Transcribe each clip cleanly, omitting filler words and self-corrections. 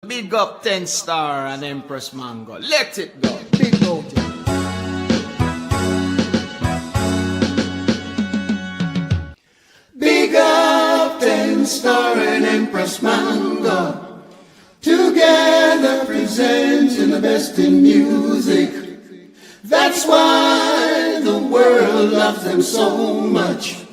Big up 10 Star and Empress Mango. Let it go. Big out it. Big up 10 Star and Empress Mango. Together presenting the best in music. That's why the world loves them so much.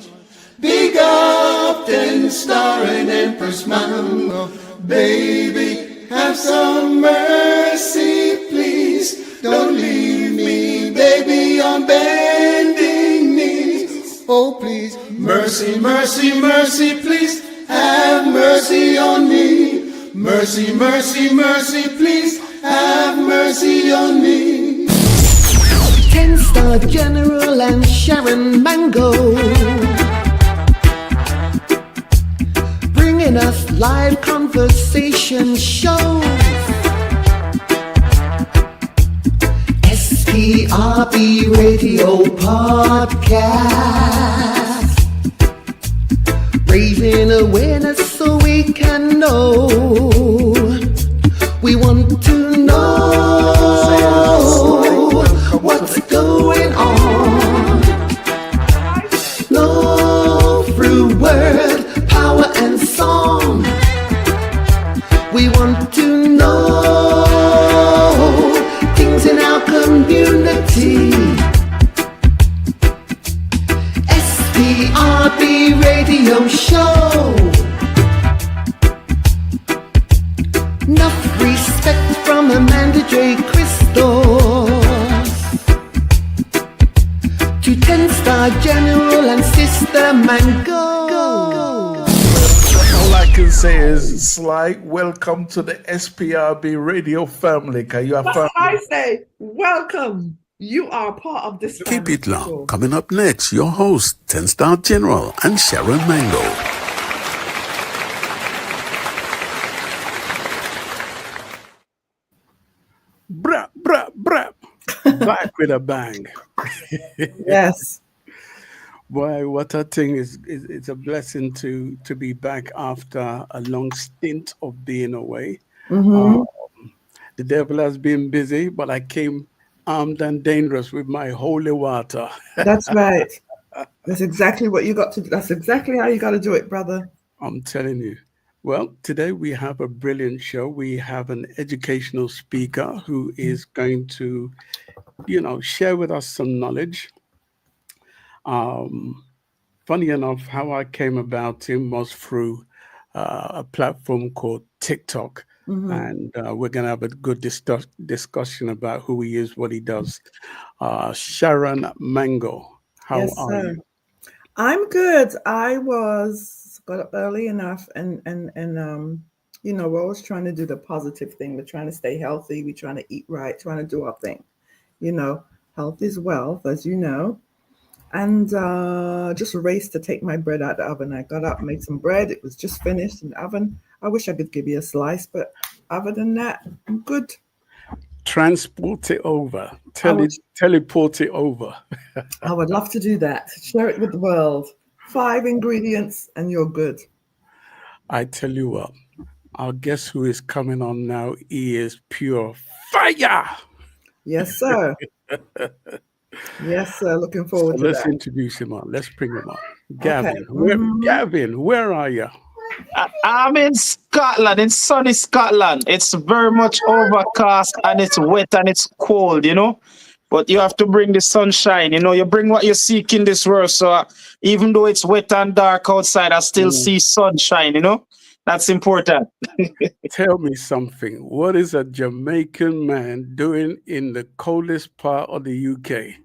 Big up 10 Star and Empress Mango. Baby, have some mercy, please. Don't leave me, baby, on bending knees. Oh, please. Mercy, mercy, mercy, please. Have mercy on me. Mercy, mercy, mercy, please. Have mercy on me. 10-Star General and Sharon Mango, bringing us live conversation shows. SPRB Radio Podcast, raising awareness so we can know. We want to know what's going on. Know through word, power and song. We want to know things in our community. SPRB Radio Show. Enough respect from Amanda J. Christos to 10-Star General and Sister Mango. All I can say is, Sly, welcome to the SPRB radio family. You are family. I say, welcome. You are part of this family. Keep it locked. Coming up next, your host, 10-Star General and Sharon Mango. Brap, brap, brap. Back with a bang. Yes. Boy, what a thing. It's a blessing to be back after a long stint of being away. Mm-hmm. The devil has been busy, but I came armed and dangerous with my holy water. That's right. That's exactly what you got to do. That's exactly how you got to do it, brother. I'm telling you. Well, today we have a brilliant show. We have an educational speaker who is going to, share with us some knowledge. Funny enough, how I came about him was through a platform called TikTok. Mm-hmm. And we're going to have a good discussion about who he is, what he does. Sharon Mango, how are you? I'm good. I got up early enough and we're always trying to do the positive thing. We're trying to stay healthy. We're trying to eat right, trying to do our thing. Health is wealth, as you know. And just raced to take my bread out of the oven. I got up, made some bread. It was just finished in the oven. I wish I could give you a slice, but other than that, I'm good. Transport it over. Teleport it over. I would love to do that. Share it with the world. 5 ingredients and you're good. I tell you what, our guest who is coming on now, he is pure fire. Yes, sir. Yes, sir. Looking forward to that. Let's introduce him on. Let's bring him on. Gavin, Okay. Gavin, where are you? I'm in Scotland, in sunny Scotland. It's very much overcast and it's wet and it's cold, But you have to bring the sunshine, You bring what you seek in this world. So even though it's wet and dark outside, I still see sunshine, That's important. Tell me something. What is a Jamaican man doing in the coldest part of the UK?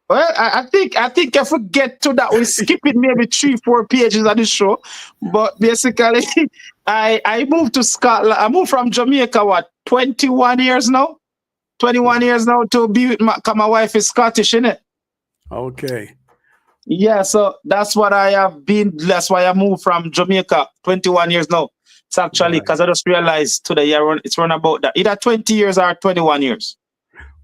Well, I think if we get to that, we skip it maybe 3-4 pages of the show. But basically, I moved to Scotland. I moved from Jamaica, 21 years now? 21 years now to be with my wife is Scottish, innit? Okay. Yeah, so that's what I have been. That's why I moved from Jamaica 21 years now. It's actually because I just realized today it's run about that. Either 20 years or 21 years.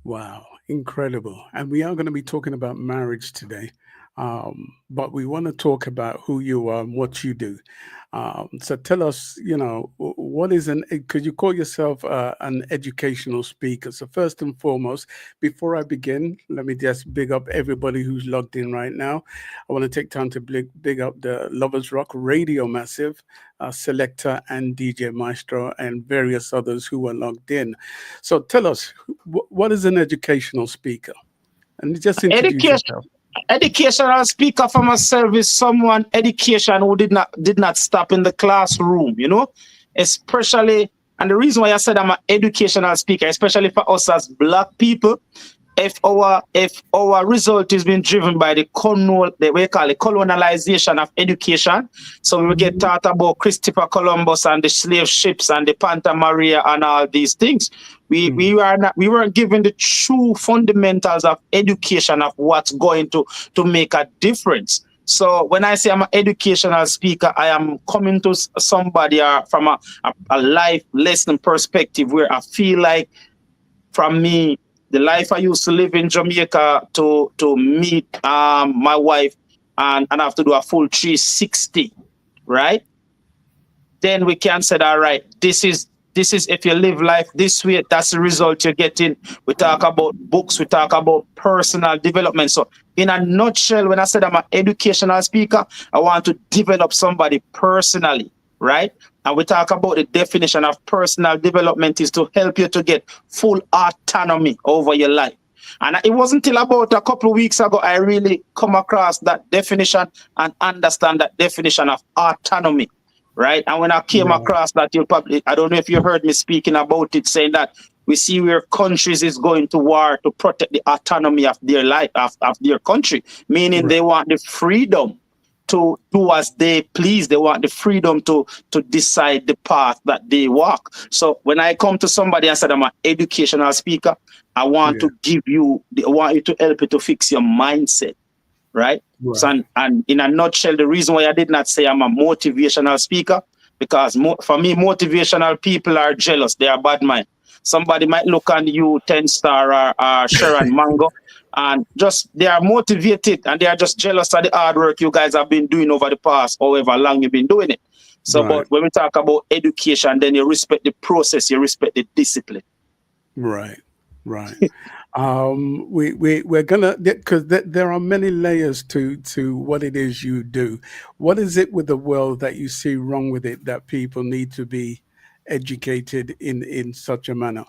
Wow, incredible. And we are going to be talking about marriage today. But we want to talk about who you are and what you do. So tell us, what is could you call yourself an educational speaker? So first and foremost, before I begin, let me just big up everybody who's logged in right now. I want to take time to big up the Lovers Rock Radio Massive, Selector and DJ Maestro, and various others who are logged in. So tell us, what is an educational speaker? And just introduce yourself. Educational speaker for myself is someone education who did not stop in the classroom, especially, and the reason why I said I'm an educational speaker, especially for us as Black people, if our result is being driven by the colonialization of education, so we will get taught about Christopher Columbus and the slave ships and the Panta Maria and all these things. We weren't given the true fundamentals of education of what's going to make a difference. So when I say I'm an educational speaker, I am coming to somebody from a life lesson perspective where I feel like, from me, the life I used to live in Jamaica to meet my wife and I have to do a full 360, right? Then we can say, all right, this is if you live life this way, that's the result you're getting. We talk about books, we talk about personal development. So in a nutshell, when I said I'm an educational speaker, I want to develop somebody personally, right? And we talk about the definition of personal development is to help you to get full autonomy over your life. And it wasn't until about a couple of weeks ago I really come across that definition and understand that definition of autonomy, right? And when I came across that, I don't know if you heard me speaking about it, saying that we see where countries is going to war to protect the autonomy of their life, of their country, meaning they want the freedom to do as they please. They want the freedom to decide the path that they walk. So when I come to somebody and said I'm an educational speaker, I want to I want you to help you to fix your mindset, right? So, and in a nutshell, the reason why I did not say I'm a motivational speaker, because for me, motivational people are jealous. They are bad mind. Somebody might look on you, 10 Star or Sharon Mango, and they are motivated and they are just jealous of the hard work you guys have been doing over the past, however long you've been doing it. So, but when we talk about education, then you respect the process, you respect the discipline. Right. We're gonna, because there are many layers to what it is you do. What is it with the world that you see wrong with it that people need to be educated in such a manner?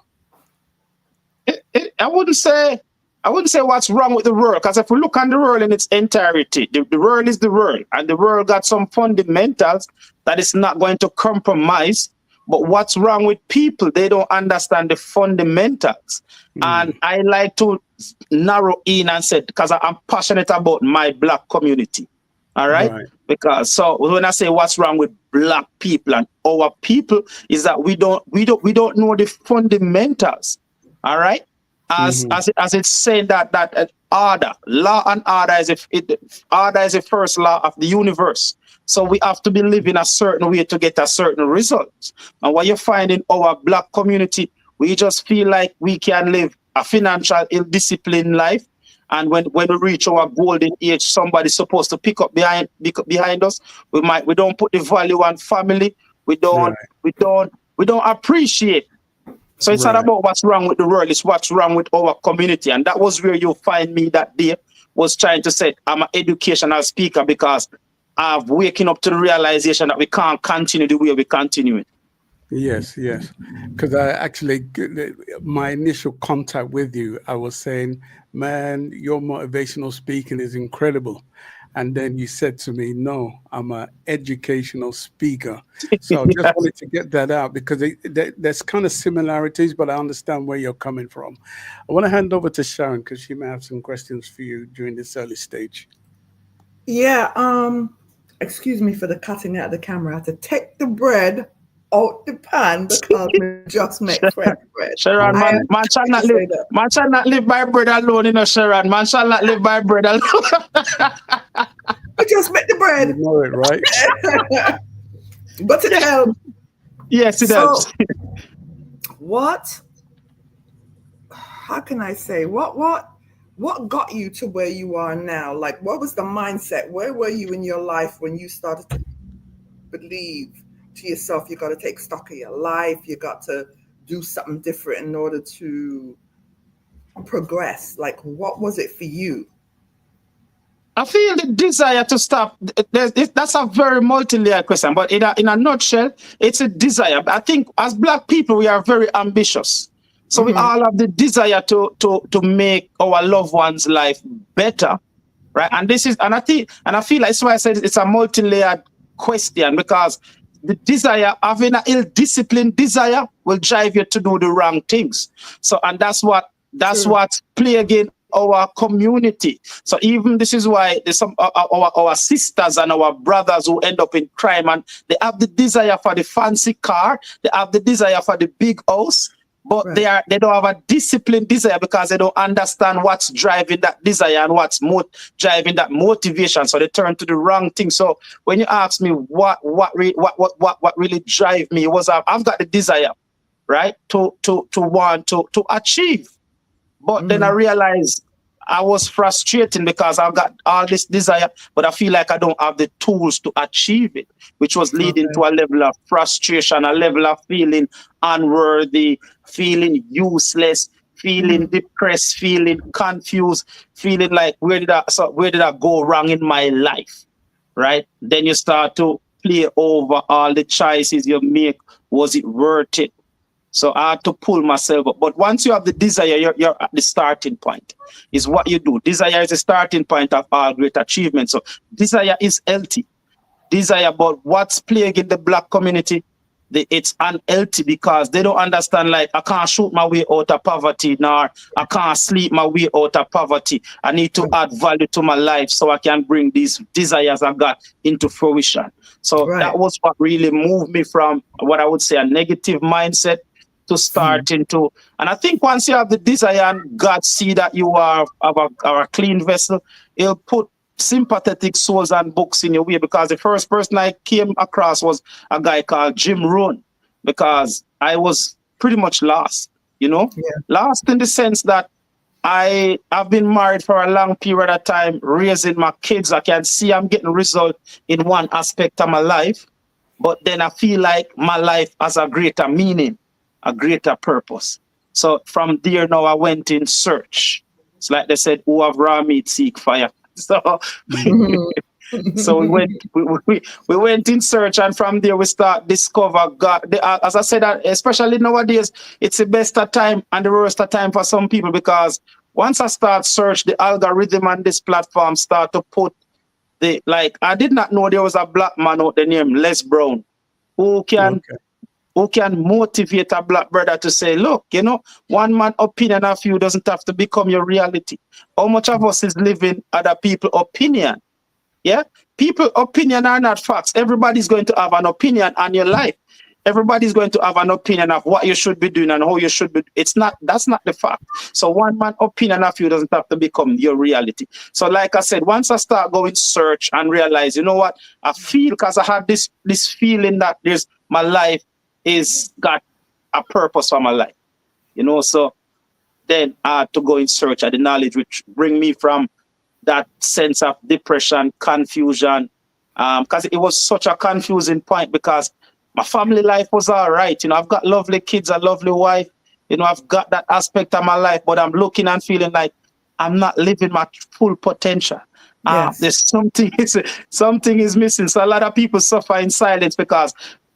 I wouldn't say what's wrong with the world, because if we look on the world in its entirety, the world is the world, and the world got some fundamentals that is not going to compromise. But what's wrong with people? They don't understand the fundamentals. And I like to narrow in and say, because I'm passionate about my Black community. All right? Because so when I say what's wrong with Black people and our people, is that we don't know the fundamentals. All right? As it's saying that order, law and order is the first law of the universe. So we have to be living a certain way to get a certain result. And what you find in our Black community, we just feel like we can live a financial ill-disciplined life. And when we reach our golden age, somebody's supposed to pick up behind us. We don't put the value on family. We don't appreciate. So it's not about what's wrong with the world, it's what's wrong with our community. And that was where you find me that day, was trying to say I'm an educational speaker, because I've waking up to the realization that we can't continue the way we continue it. Yes. Because I actually, my initial contact with you, I was saying, man, your motivational speaking is incredible. And then you said to me, no, I'm an educational speaker. So I just wanted to get that out because there's kind of similarities, but I understand where you're coming from. I want to hand over to Sharon because she may have some questions for you during this early stage. Yeah, excuse me for the cutting out of the camera. I had to take the bread out the pan because we just make French bread. Sharon, man shall not live by bread alone, you know, Sharon. Man shall not live by bread alone. We just make the bread. You know it, right? But it helps. Yes, it helps. How can I say, what got you to where you are now? Like, what was the mindset? Where were you in your life when you started to believe to yourself, you got to take stock of your life, you got to do something different in order to progress? Like, what was it for you? I feel the desire to stop. That's a very multi-layered question, but in a nutshell, it's a desire. I think as Black people, we are very ambitious. So we all have the desire to make our loved ones' life better, right? And I feel like that's why I said it's a multi-layered question, because the desire, having an ill-disciplined desire, will drive you to do the wrong things. So, and that's what's plaguing our community. So even this is why there's some our sisters and our brothers who end up in crime, and they have the desire for the fancy car, they have the desire for the big house, but they don't have a disciplined desire because they don't understand what's driving that desire and what's driving that motivation. So they turn to the wrong thing. So when you ask me what really drive me, was I've got the desire, right, to want to achieve. But then I realized I was frustrating because I've got all this desire, but I feel like I don't have the tools to achieve it, which was leading to a level of frustration, a level of feeling unworthy, feeling useless, feeling depressed, feeling confused, feeling like, where did I go wrong in my life, right? Then you start to play over all the choices you make. Was it worth it? So I had to pull myself up. But once you have the desire, you're at the starting point. Is what you do. Desire is the starting point of all great achievement. So desire is healthy. Desire, but what's plaguing the Black community, it's unhealthy because they don't understand, like, I can't shoot my way out of poverty, nor I can't sleep my way out of poverty. I need to add value to my life so I can bring these desires I got into fruition. So that was what really moved me from what I would say a negative mindset to starting to, and I think once you have the desire and God see that you are a clean vessel, he'll put sympathetic souls and books in your way. Because the first person I came across was a guy called Jim Rohn, because I was pretty much lost, lost in the sense that I have been married for a long period of time, raising my kids. I can see I'm getting results in one aspect of my life, but then I feel like my life has a greater meaning, a greater purpose. So from there now I went in search. It's like they said, who have raw meat seek fire. So so we went in search, and from there we start discover God. As I said, especially nowadays, it's the best of time and the worst of time for some people, because once I start search, the algorithm on this platform start to put I did not know there was a Black man out there named Les Brown who can motivate a Black brother to say, look, one man opinion of you doesn't have to become your reality. How much of us is living other people's opinion? Yeah, people opinion are not facts. Everybody's going to have an opinion on your life. Everybody's going to have an opinion of what you should be doing and how you should be. That's not the fact. So one man opinion of you doesn't have to become your reality. So like I said, once I start going search and realize, you know what, I feel, because I had this feeling that my life is got a purpose for my life, so then I had to go in search of the knowledge which bring me from that sense of depression, confusion, because it was such a confusing point, because my family life was all right. I've got lovely kids, a lovely wife, I've got that aspect of my life, but I'm looking and feeling like I'm not living my full potential. There's something is missing. So a lot of people suffer in silence because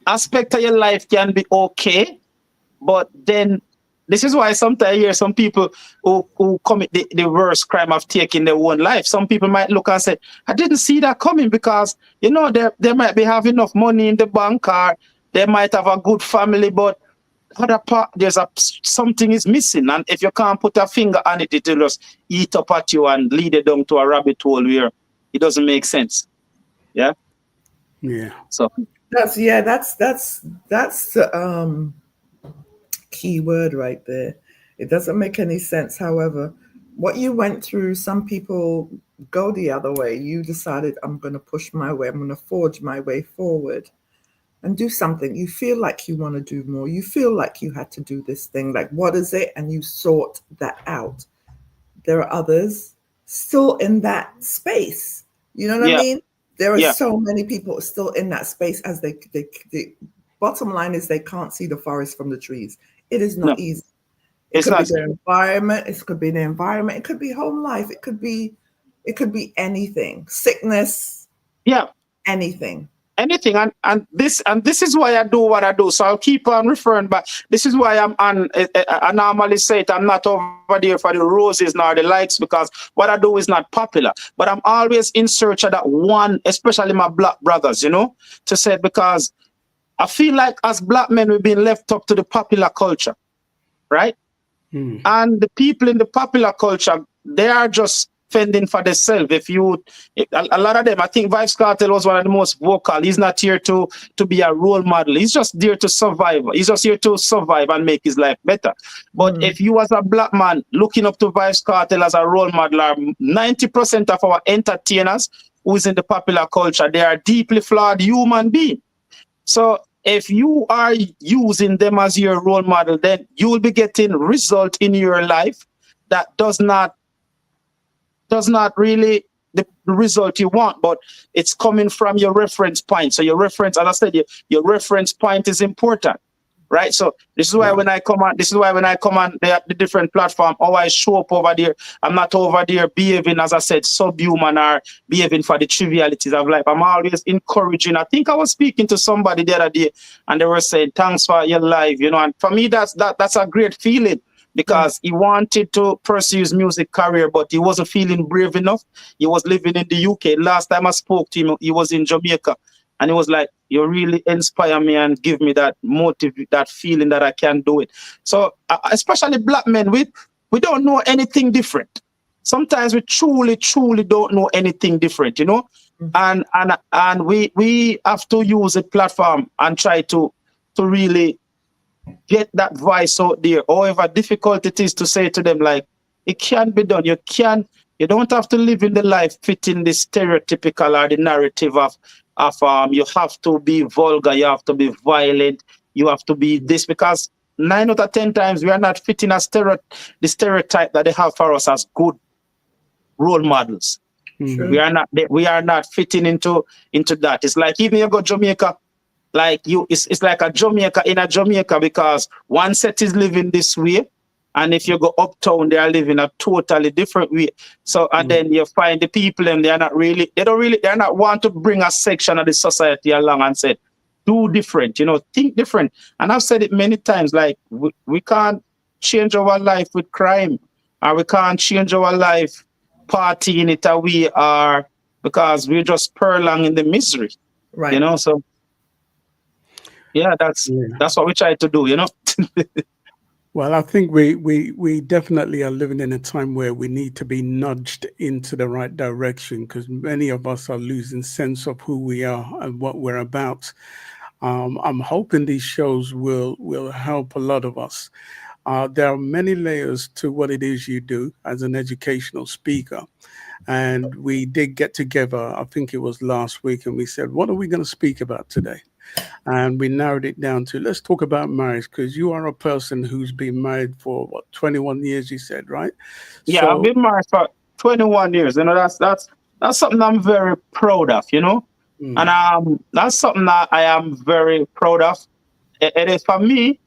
aspect of your life can be okay, but then this is why sometimes I hear some people who commit the worst crime of taking their own life. Some people might look and say, I didn't see that coming because, they might be have enough money in the bank, or they might have a good family, but other part, something is missing. And if you can't put a finger on it, it'll just eat up at you and lead you down to a rabbit hole where it doesn't make sense. Yeah. Yeah. So that's the key word right there. It doesn't make any sense. However, what you went through, some people go the other way. You decided, I'm going to push my way. I'm going to forge my way forward and do something. You feel like you want to do more. You feel like you had to do this thing. Like, what is it? And you sort that out. There are others still in that space. You know what I mean? There are so many people still in that space, as the bottom line is they can't see the forest from the trees. It is not easy. It could be their environment. It could be the environment. It could be home life. It could be anything. Sickness. Yeah. Anything. And this is why I do what I do. So I'll keep on referring back. This is why I normally say it, I'm not over there for the roses nor the likes, because what I do is not popular. But I'm always in search of that one, especially my black brothers, to say it, because I feel like as black men, we've been left up to the popular culture, right? And the people in the popular culture, they are just fending for themselves. A lot of them, I think Vybz Kartel was one of the most vocal. He's not here to be a role model. He's just there to survive. He's just here to survive and make his life better. But if you as a black man looking up to Vybz Kartel as a role model, 90% of our entertainers who's in the popular culture, they are deeply flawed human beings. So if you are using them as your role model, then you will be getting result in your life that does not really the result you want, but it's coming from your reference point. So your reference, as I said, your reference point is important, right? So this is why when I come on the different platform, how I show up over there, I'm not over there behaving, as I said, subhuman or behaving for the trivialities of life. I'm always encouraging. I think I was speaking to somebody the other day, and they were saying, thanks for your life, and for me, that's a great feeling. Because he wanted to pursue his music career, but he wasn't feeling brave enough. He was living in the UK. Last time I spoke to him, he was in Jamaica. And he was like, you really inspire me and give me that motive, that feeling that I can do it. So especially black men, we don't know anything different. Sometimes we truly, truly don't know anything different, And we have to use a platform and try to really get that voice out there, however difficult it is to say to them, like, it can be done. You don't have to live in the life fitting the stereotypical or the narrative of you have to be vulgar, you have to be violent, you have to be this, because 9 out of 10 times we are not fitting the stereotype that they have for us as good role models. We are not fitting into that. It's like even you go Jamaica, like it's like a Jamaica in a Jamaica, because one set is living this way, and if you go uptown, they are living a totally different way. So and then you find the people, and they're not want to bring a section of the society along and say, do different, think different. And I've said it many times, like we can't change our life with crime, or we can't change our life partying it away, or because we're just prolonging in the misery, right? So. Yeah, that's what we try to do, Well, I think we definitely are living in a time where we need to be nudged into the right direction, because many of us are losing sense of who we are and what we're about. I'm hoping these shows will help a lot of us. There are many layers to what it is you do as an educational speaker. And we did get together, I think it was last week, and we said, what are we going to speak about today? And we narrowed it down to, let's talk about marriage, because you are a person who's been married for 21 years, you said, right? Yeah, I've been married for 21 years. That's something I'm very proud of, and that's something that I am very proud of. It is for me,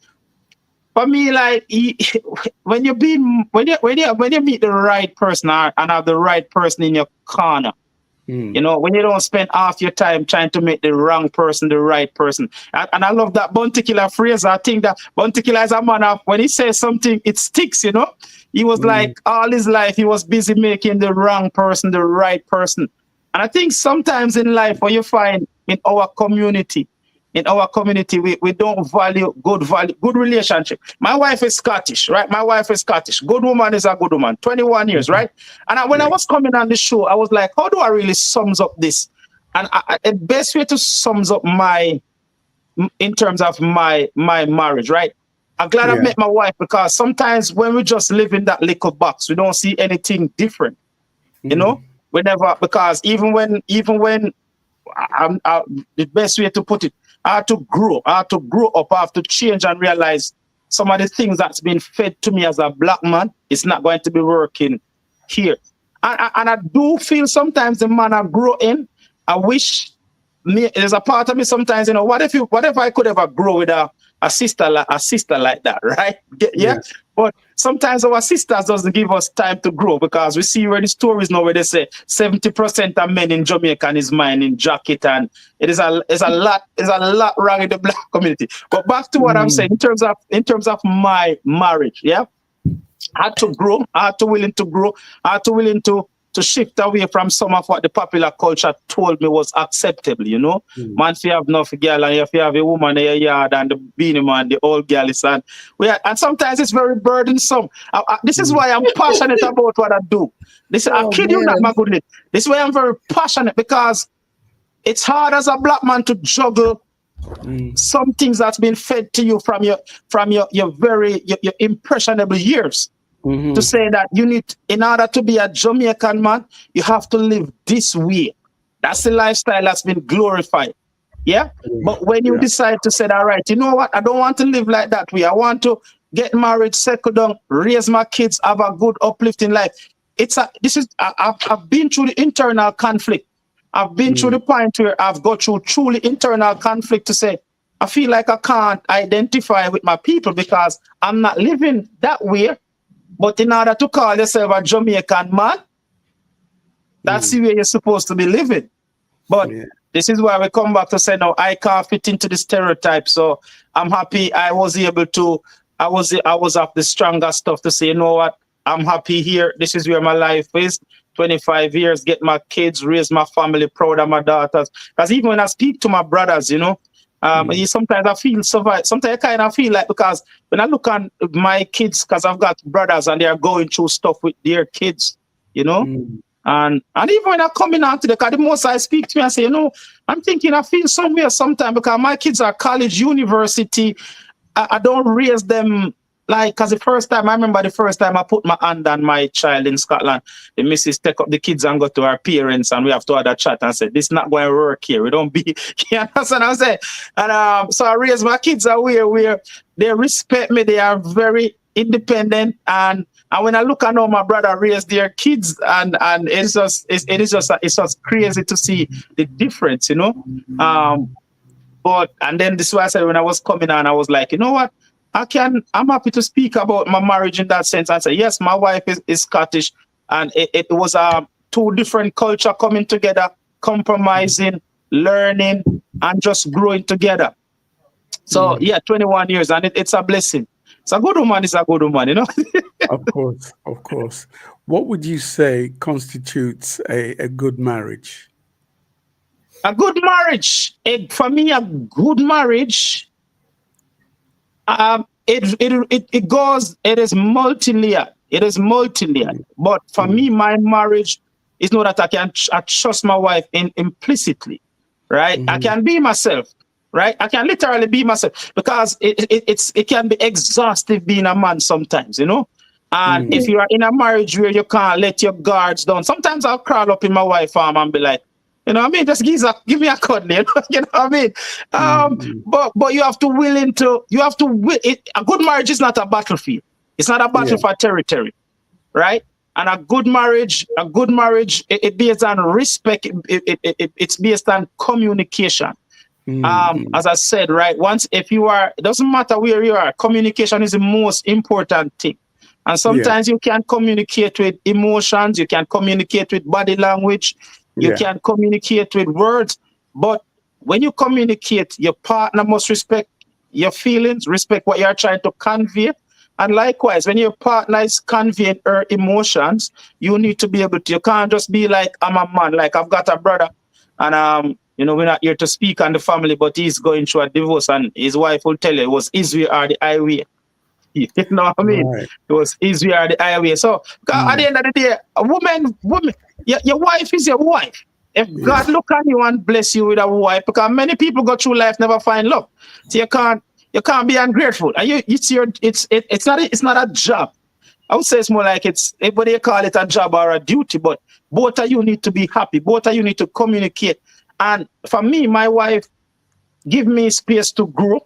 like when you meet the right person and have the right person in your corner, You know, when you don't spend half your time trying to make the wrong person the right person. And I love that Bounty Killer phrase. I think that Bounty Killer is a man of, when he says something, it sticks, you know. He was like, all his life, he was busy making the wrong person the right person. And I think sometimes in life, what you find in our community, we don't value good relationship. My wife is Scottish, right? My wife is Scottish. Good woman is a good woman. 21 years, right? And when I was coming on the show, I was like, how do I really sums up this? And the best way to sums up in terms of my marriage, right? I'm glad I met my wife, because sometimes when we just live in that little box, we don't see anything different. You know, because even when the best way to put it, I had to grow up. I have to change and realize some of the things that's been fed to me as a black man is not going to be working here. And I do feel sometimes the man I grow in, I wish there's a part of me sometimes, you know, what if I could ever grow with a sister like that, right? Yeah. But sometimes our sisters doesn't give us time to grow, because we see where the stories now where they say 70% of men in Jamaica is mining jacket, and it's a lot wrong in the black community. But back to what I'm saying in terms of my marriage, I had to grow, I had to willing to grow, I had to willing to shift away from some of what the popular culture told me was acceptable, you know. Man, if you have enough girl, and if you have a woman in your yard, and the beanie man, the old girl is and sometimes it's very burdensome. This is why I'm passionate about what I do. I kid you not, my goodness. This is why I'm very passionate, because it's hard as a black man to juggle some things that's been fed to you from your impressionable years. To say that you need, in order to be a Jamaican man, you have to live this way. That's the lifestyle that's been glorified. Yeah. But when you decide to say, all right, you know what? I don't want to live like that way. I want to get married, settle down, raise my kids, have a good uplifting life. I've been through the internal conflict. I've been through the point where I've got through truly internal conflict to say, I feel like I can't identify with my people because I'm not living that way. But in order to call yourself a Jamaican man, that's the way you're supposed to be living. But this is why we come back to say, no, I can't fit into the stereotype. So I'm happy I was able to, I was of the stronger stuff to say, you know what, I'm happy here. This is where my life is. 25 years, get my kids, raise my family, proud of my daughters. Because even when I speak to my brothers, you know, sometimes I feel sometimes I kind of feel like, because when I look at my kids, because I've got brothers and they are going through stuff with their kids, you know, and even when I come in out to because the most I speak to me, I say, you know, I'm thinking I feel somewhere sometime because my kids are college, university. I don't raise them like, because I remember the first time I put my hand on my child in Scotland, the missus take up the kids and go to our parents and we have to have that chat and say, this is not going to work here. We don't be, you understand what I'm saying? And so I raise my kids away where they respect me. They are very independent. And when I look at how my brother raised their kids and it's just crazy to see the difference, you know? And then this is why I said when I was coming on, I was like, you know what? I'm happy to speak about my marriage in that sense and say, yes, my wife is Scottish, and it was two different culture coming together, compromising, learning, and just growing together. So 21 years, and it's a blessing. It's a good woman, it's a good woman, you know? Of course. What would you say constitutes a good marriage? A good marriage, for me, a good marriage, it is multi-layered. It is multi-layered. But for me, my marriage is not that I trust my wife implicitly, right? I can be myself, right? I can literally be myself because it can be exhaustive being a man sometimes, you know? And if you are in a marriage where you can't let your guards down, sometimes I'll crawl up in my wife's arm and be like, you know what I mean? Just give me a cuddle, you know what I mean? But you have to a good marriage is not a battlefield. It's not a battle for territory, right? And a good marriage, it based on respect. It's based on communication. As I said, right? It doesn't matter where you are, communication is the most important thing. And sometimes you can communicate with emotions, you can communicate with body language, You Yeah. can communicate with words, but when you communicate, your partner must respect your feelings, respect what you're trying to convey. And likewise, when your partner is conveying her emotions, you need to be able to, you can't just be like, I'm a man, like I've got a brother, and we're not here to speak on the family, but he's going through a divorce, and his wife will tell you it was his way or the highway. You know what I mean? Right. It was his way or the highway. So at the end of the day, a woman, your wife is your wife. If God look at you and bless you with a wife, because many people go through life never find love, so you can't be ungrateful. And it's not a job. I would say it's more like everybody call it a job or a duty, but both of you need to be happy. Both of you need to communicate. And for me, my wife give me space to grow.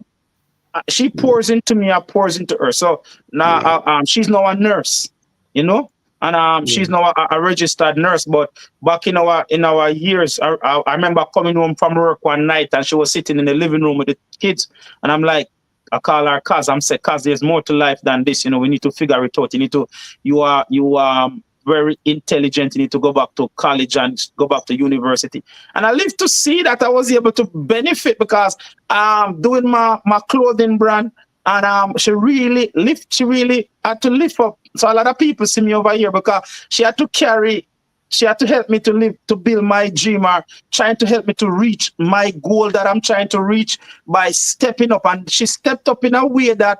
She pours into me, I pours into her. So now she's now a nurse, and she's now a registered nurse. But back in our years, I remember coming home from work one night and she was sitting in the living room with the kids, and I'm like, I call her Kaz. I'm saying, Kaz, there's more to life than this. We need to figure it out. You are very intelligent. You need to go back to college and go back to university. And I live to see that I was able to benefit because doing my clothing brand, and she really had to lift up. So a lot of people see me over here because she had to help me to build my dream, or trying to help me to reach my goal that I'm trying to reach by stepping up. And she stepped up in a way that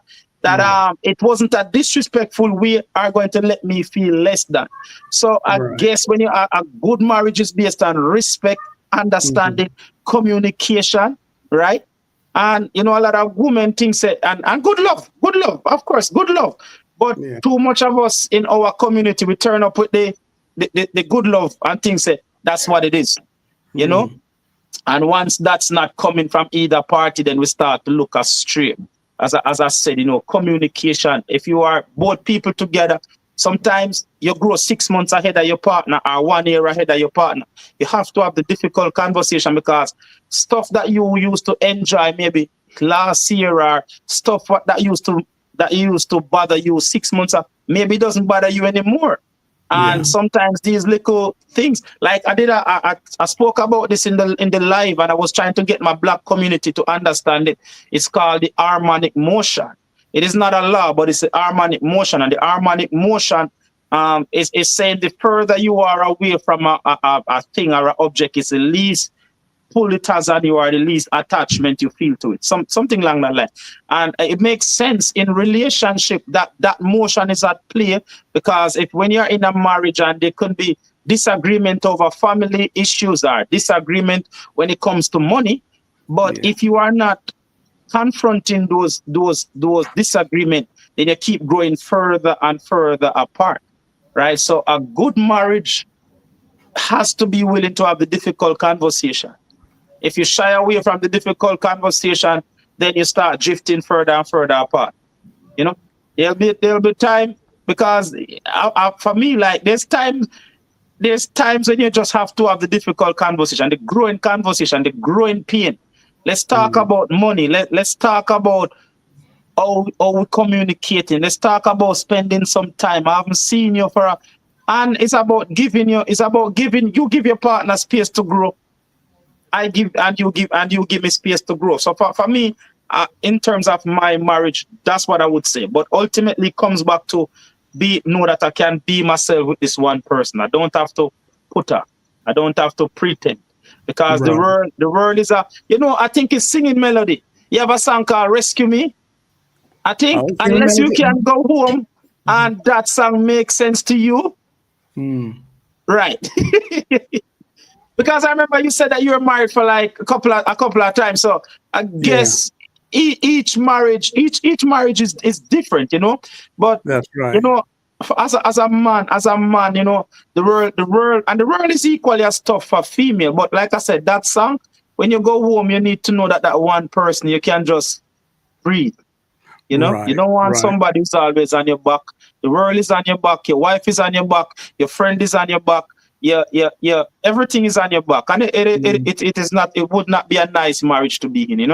it wasn't a disrespectful way are going to let me feel less than. So I guess when you are a good marriage is based on respect, understanding, communication, right? And a lot of women think and good love, of course, good love. But too much of us in our community, we turn up with the good love and things that's what it is, And once that's not coming from either party, then we start to look astray. As I said, communication. If you are both people together, sometimes you grow 6 months ahead of your partner or 1 year ahead of your partner. You have to have the difficult conversation because stuff that you used to enjoy maybe last year, or stuff that used to bother you 6 months, maybe it doesn't bother you anymore. And sometimes these little things, like I spoke about this in the live, and I was trying to get my Black community to understand it. It's called the harmonic motion. It is not a law, but it's the harmonic motion. And the harmonic motion is saying the further you are away from a thing or an object, is the least pull it as and you are the least attachment you feel to it. Something along that line. And it makes sense in relationship that motion is at play, because when you're in a marriage and there could be disagreement over family issues or disagreement when it comes to money, but if you are not confronting those disagreements, then you keep growing further and further apart, right? So a good marriage has to be willing to have the difficult conversation. If you shy away from the difficult conversation, then you start drifting further and further apart. There'll be time, because for me, like there's times when you just have to have the difficult conversation, the growing conversation, the growing pain. Let's talk about money. Let's talk about how we're communicating. Let's talk about spending some time. I haven't seen you and it's about giving you give your partner space to grow. I give and you give me space to grow. So for me, in terms of my marriage, that's what I would say. But ultimately, it comes back to know that I can be myself with this one person. I don't have to put her. I don't have to pretend, because the world is I think it's singing melody. You have a song called "Rescue Me." I think unless you can go home and that song makes sense to you, right? Because I remember you said that you were married for like a couple of times. So I guess each marriage is different, But that's right. As a man, the world is equally as tough for female. But like I said, that song, when you go home, you need to know that one person, you can't just breathe. You don't want somebody who's always on your back. The world is on your back. Your wife is on your back. Your friend is on your back. Yeah. Everything is on your back, and it is not. It would not be a nice marriage to be in,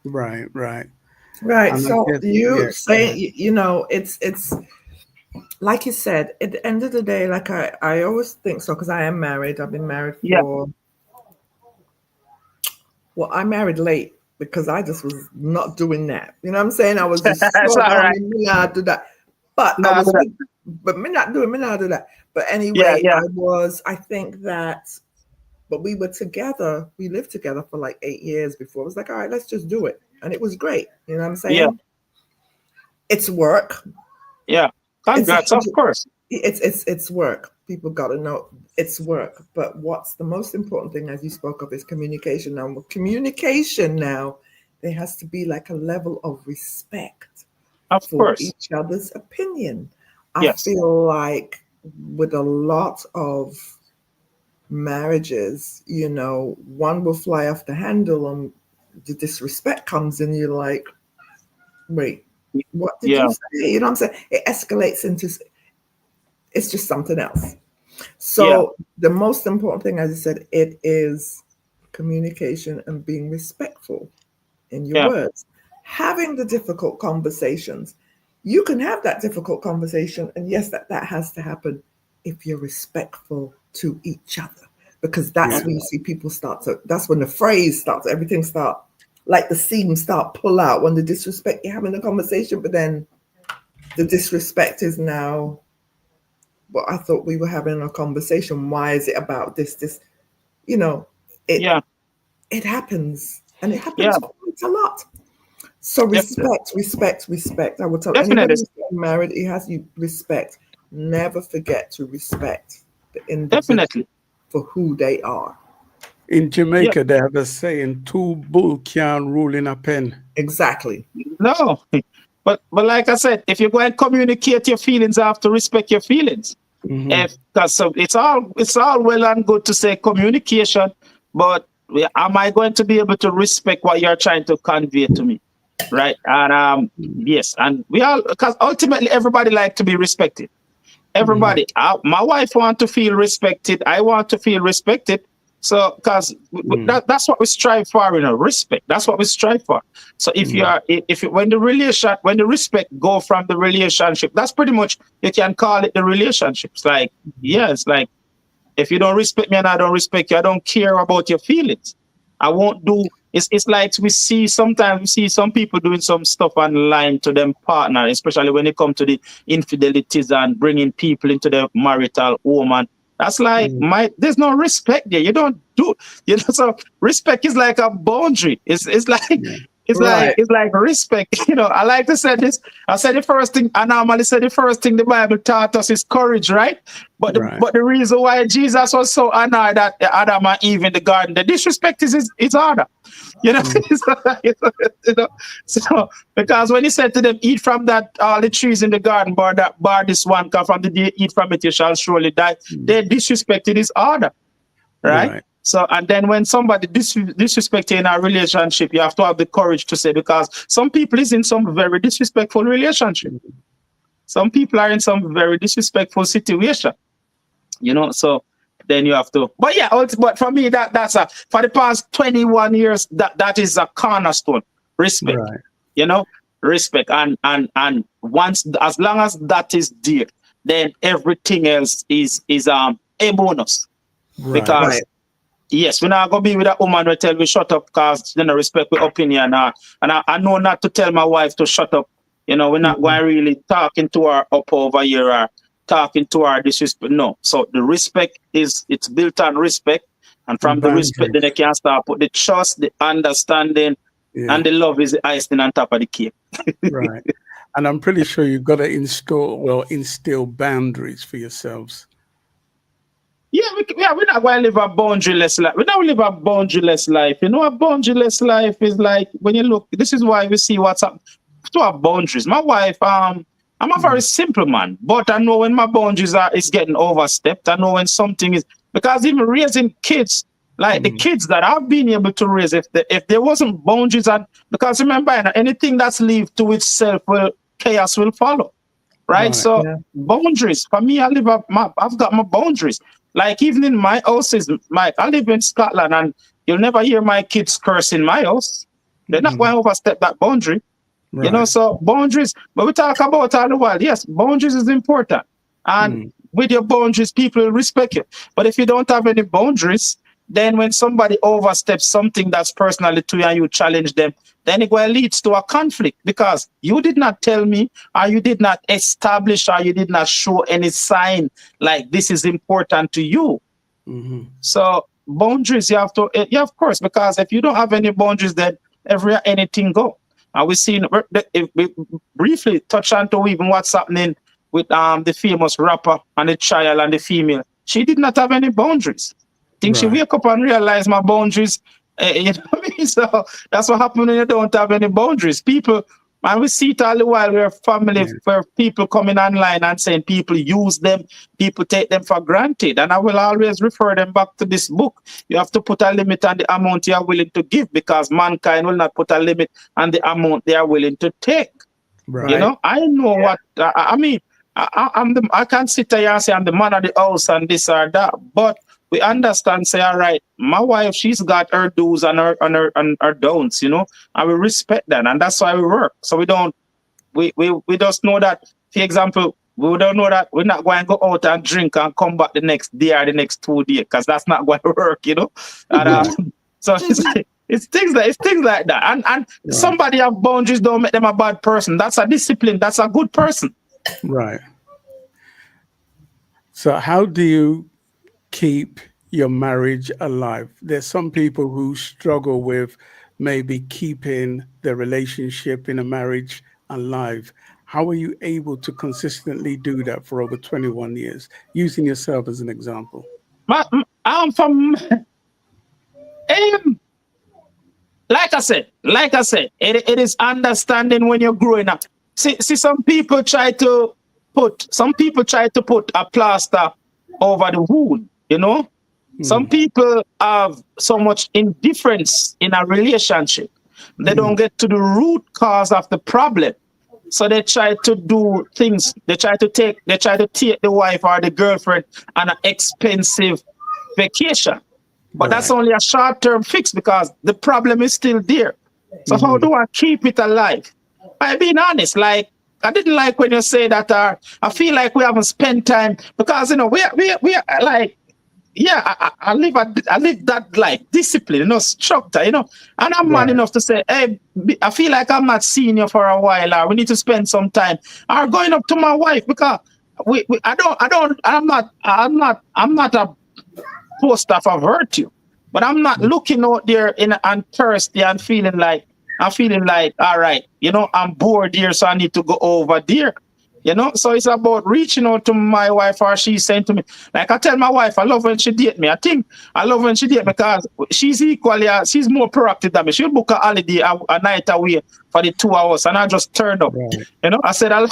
Right. And so you say, it's like you said, at the end of the day, like I always think so, because I am married. I've been married Yeah. for, well, I married late because I just was not doing that. You know what I'm saying? I was just That's so all down right. in me not do that. But I Nah, was with, but me not do that. But yeah, anyway, yeah, I think that, but we were together, we lived together for like 8 years before. It was like, all right, let's just do it. And it was great. You know what I'm yeah, saying? It's work. yeah. It's Congrats, of course. it's work. People got to know it's work. But what's the most important thing, as you spoke of, is communication. Now, with communication now, there has to be like a level of respect Of for course. each other's opinion. I Yes. feel like with a lot of marriages, one will fly off the handle and the disrespect comes in. You're like, wait, what did Yeah, you say? You know what I'm saying? It escalates into, it's just something else. yeah, So the most important thing, as I said, it is communication and being respectful in your yeah, words. Having the difficult conversations. You can have that difficult conversation, and yes, that has to happen if you're respectful to each other. Because that's Yeah. when you see people start to, that's when the phrase starts, everything start, like the seams start pull out when the disrespect, you're having a conversation, but then the disrespect is now, well, I thought we were having a conversation. Why is it about this? You know, it yeah, it happens, and it yeah. happens quite a lot. So Definitely, respect. I will tell anybody definitely, who's getting married, it has you respect. Never forget to respect the individual definitely. for who they are. In Yeah. Jamaica, they have a saying, two bull can't rule in a pen. Exactly. No. But like I said, if you go and communicate your feelings, you have to respect your feelings. Hmm. If because so it's all well and good to say communication, but am I going to be able to respect what you're trying to convey to me? Right. And yes, and we all, because ultimately everybody like to be respected. Hmm. Everybody, my wife want to feel respected. I want to feel respected. So, because that's what we strive for, respect. That's what we strive for. So, if you Hmm. are, if you, when the respect go from the relationship, that's pretty much, you can call it the relationship. It's like, yeah, it's like, if you don't respect me and I don't respect you, I don't care about your feelings. I won't do. It's like sometimes we see some people doing some stuff online to them partner, especially when it comes to the infidelities and bringing people into the marital home. And that's like, there's no respect there. You don't do, so respect is like a boundary. It's like, Yeah. Right. it's like respect. I like to say this. I said the first thing, I normally say the first thing the Bible taught us is courage, right? But the, Right. but the reason why Jesus was so annoyed at Adam and Eve in the garden, the disrespect is his order. You know, Mm. you know, so because when he said to them, eat from that all the trees in the garden, bar this one, because from the day you eat from it, you shall surely die. Mm. They disrespected his order, right? Right. So, and then when somebody disrespect you in a relationship, you have to have the courage to say, because some people is in some very disrespectful relationship. Some people are in some very disrespectful situation, so then you have to, but yeah, but for me, that's for the past 21 years, that is a cornerstone. Respect, Right. you know respect, and once, as long as that is there, then everything else is a bonus. Right. Because Right. yes, we're not gonna be with a woman who tell me shut up because respect my opinion, and I know not to tell my wife to shut up. We're not Mhm. going really talking to her up over here, or talking to her disrespect. No. So the respect it's built on respect, and from the respect, then they Boundaries. can start put the trust, the understanding, Yeah. and the love is the icing on top of the cake. Right. And I'm pretty sure you've got to instill boundaries for yourselves. Yeah, we're not going to live a boundaryless life. We don't live a boundaryless life. A boundaryless life is like, when you look, this is why we see what's up to our boundaries. My wife, I'm a very Mhm. simple man, but I know when my boundaries is getting overstepped. I know when something is, because even raising kids, like the Mhm. kids that I've been able to raise, if there wasn't boundaries, and because remember, anything that's left to itself, chaos will follow. Right. Right. So Yeah. boundaries for me, I've got my boundaries. Like even in my houses, I live in Scotland, and you'll never hear my kids curse in my house. They're not Mhm. going to overstep that boundary. You know, Right. so boundaries, but we talk about all the while. Yes, boundaries is important. And with your boundaries, people will respect you. But if you don't have any boundaries, then when somebody oversteps something that's personally to you and you challenge them, then it will lead to a conflict because you did not tell me, or you did not establish, or you did not show any sign like this is important to you. So boundaries, you have to, yeah, of course, because if you don't have any boundaries, then anything go. And we've seen, if we briefly touch on to even what's happening with the famous rapper and the child and the female. She did not have any boundaries. I think she Right. wake up and realize my boundaries. You know what I mean? So that's what happens when you don't have any boundaries. People, and we see it all the while where family, Yeah. where people coming online and saying people use them, people take them for granted. And I will always refer them back to this book. You have to put a limit on the amount you are willing to give because mankind will not put a limit on the amount they are willing to take. Right. You know, I know what I mean. I can't sit here and say I'm the man of the house and this or that, but we understand. Say, all right, my wife, she's got her do's and her don'ts, you know, and we respect that, and that's why we work. So we don't, we just know that. For example, we don't know that we're not going to go out and drink and come back the next day or the next 2 days because that's not going to work, you know. And so it's things like that, and somebody have boundaries don't make them a bad person. That's a discipline. That's a good person. Right. So how do you keep your marriage alive? There's some people who struggle with maybe keeping the relationship in a marriage alive. How are you able to consistently do that for over 21 years, using yourself as an example? I'm from like I said, it is understanding when you're growing up. See, some people try to put a plaster over the wound, you know. Some people have so much indifference in a relationship. They don't get to the root cause of the problem. So they try to do things. They try to take the wife or the girlfriend on an expensive vacation. But that's only a short-term fix because the problem is still there. So how do I keep it alive? By being honest, like I didn't like when you say that. I feel like we haven't spent time because you know we are like, yeah, I live that like discipline, you know, structure, you know, and I'm man enough to say, hey, I feel like I'm not seeing you for a while, or we need to spend some time, or going up to my wife because I'm not a poster for virtue, but I'm not looking out there and thirsty and feeling like all right, you know, I'm bored here, so I need to go over there. You know, so it's about reaching out to my wife, or she's saying to me, like I tell my wife, I love when she date me. I think I love when she date me because she's she's more proactive than me. She'll book a holiday, a night away for the 2 hours, and I just turned up. Right. You know, I said to her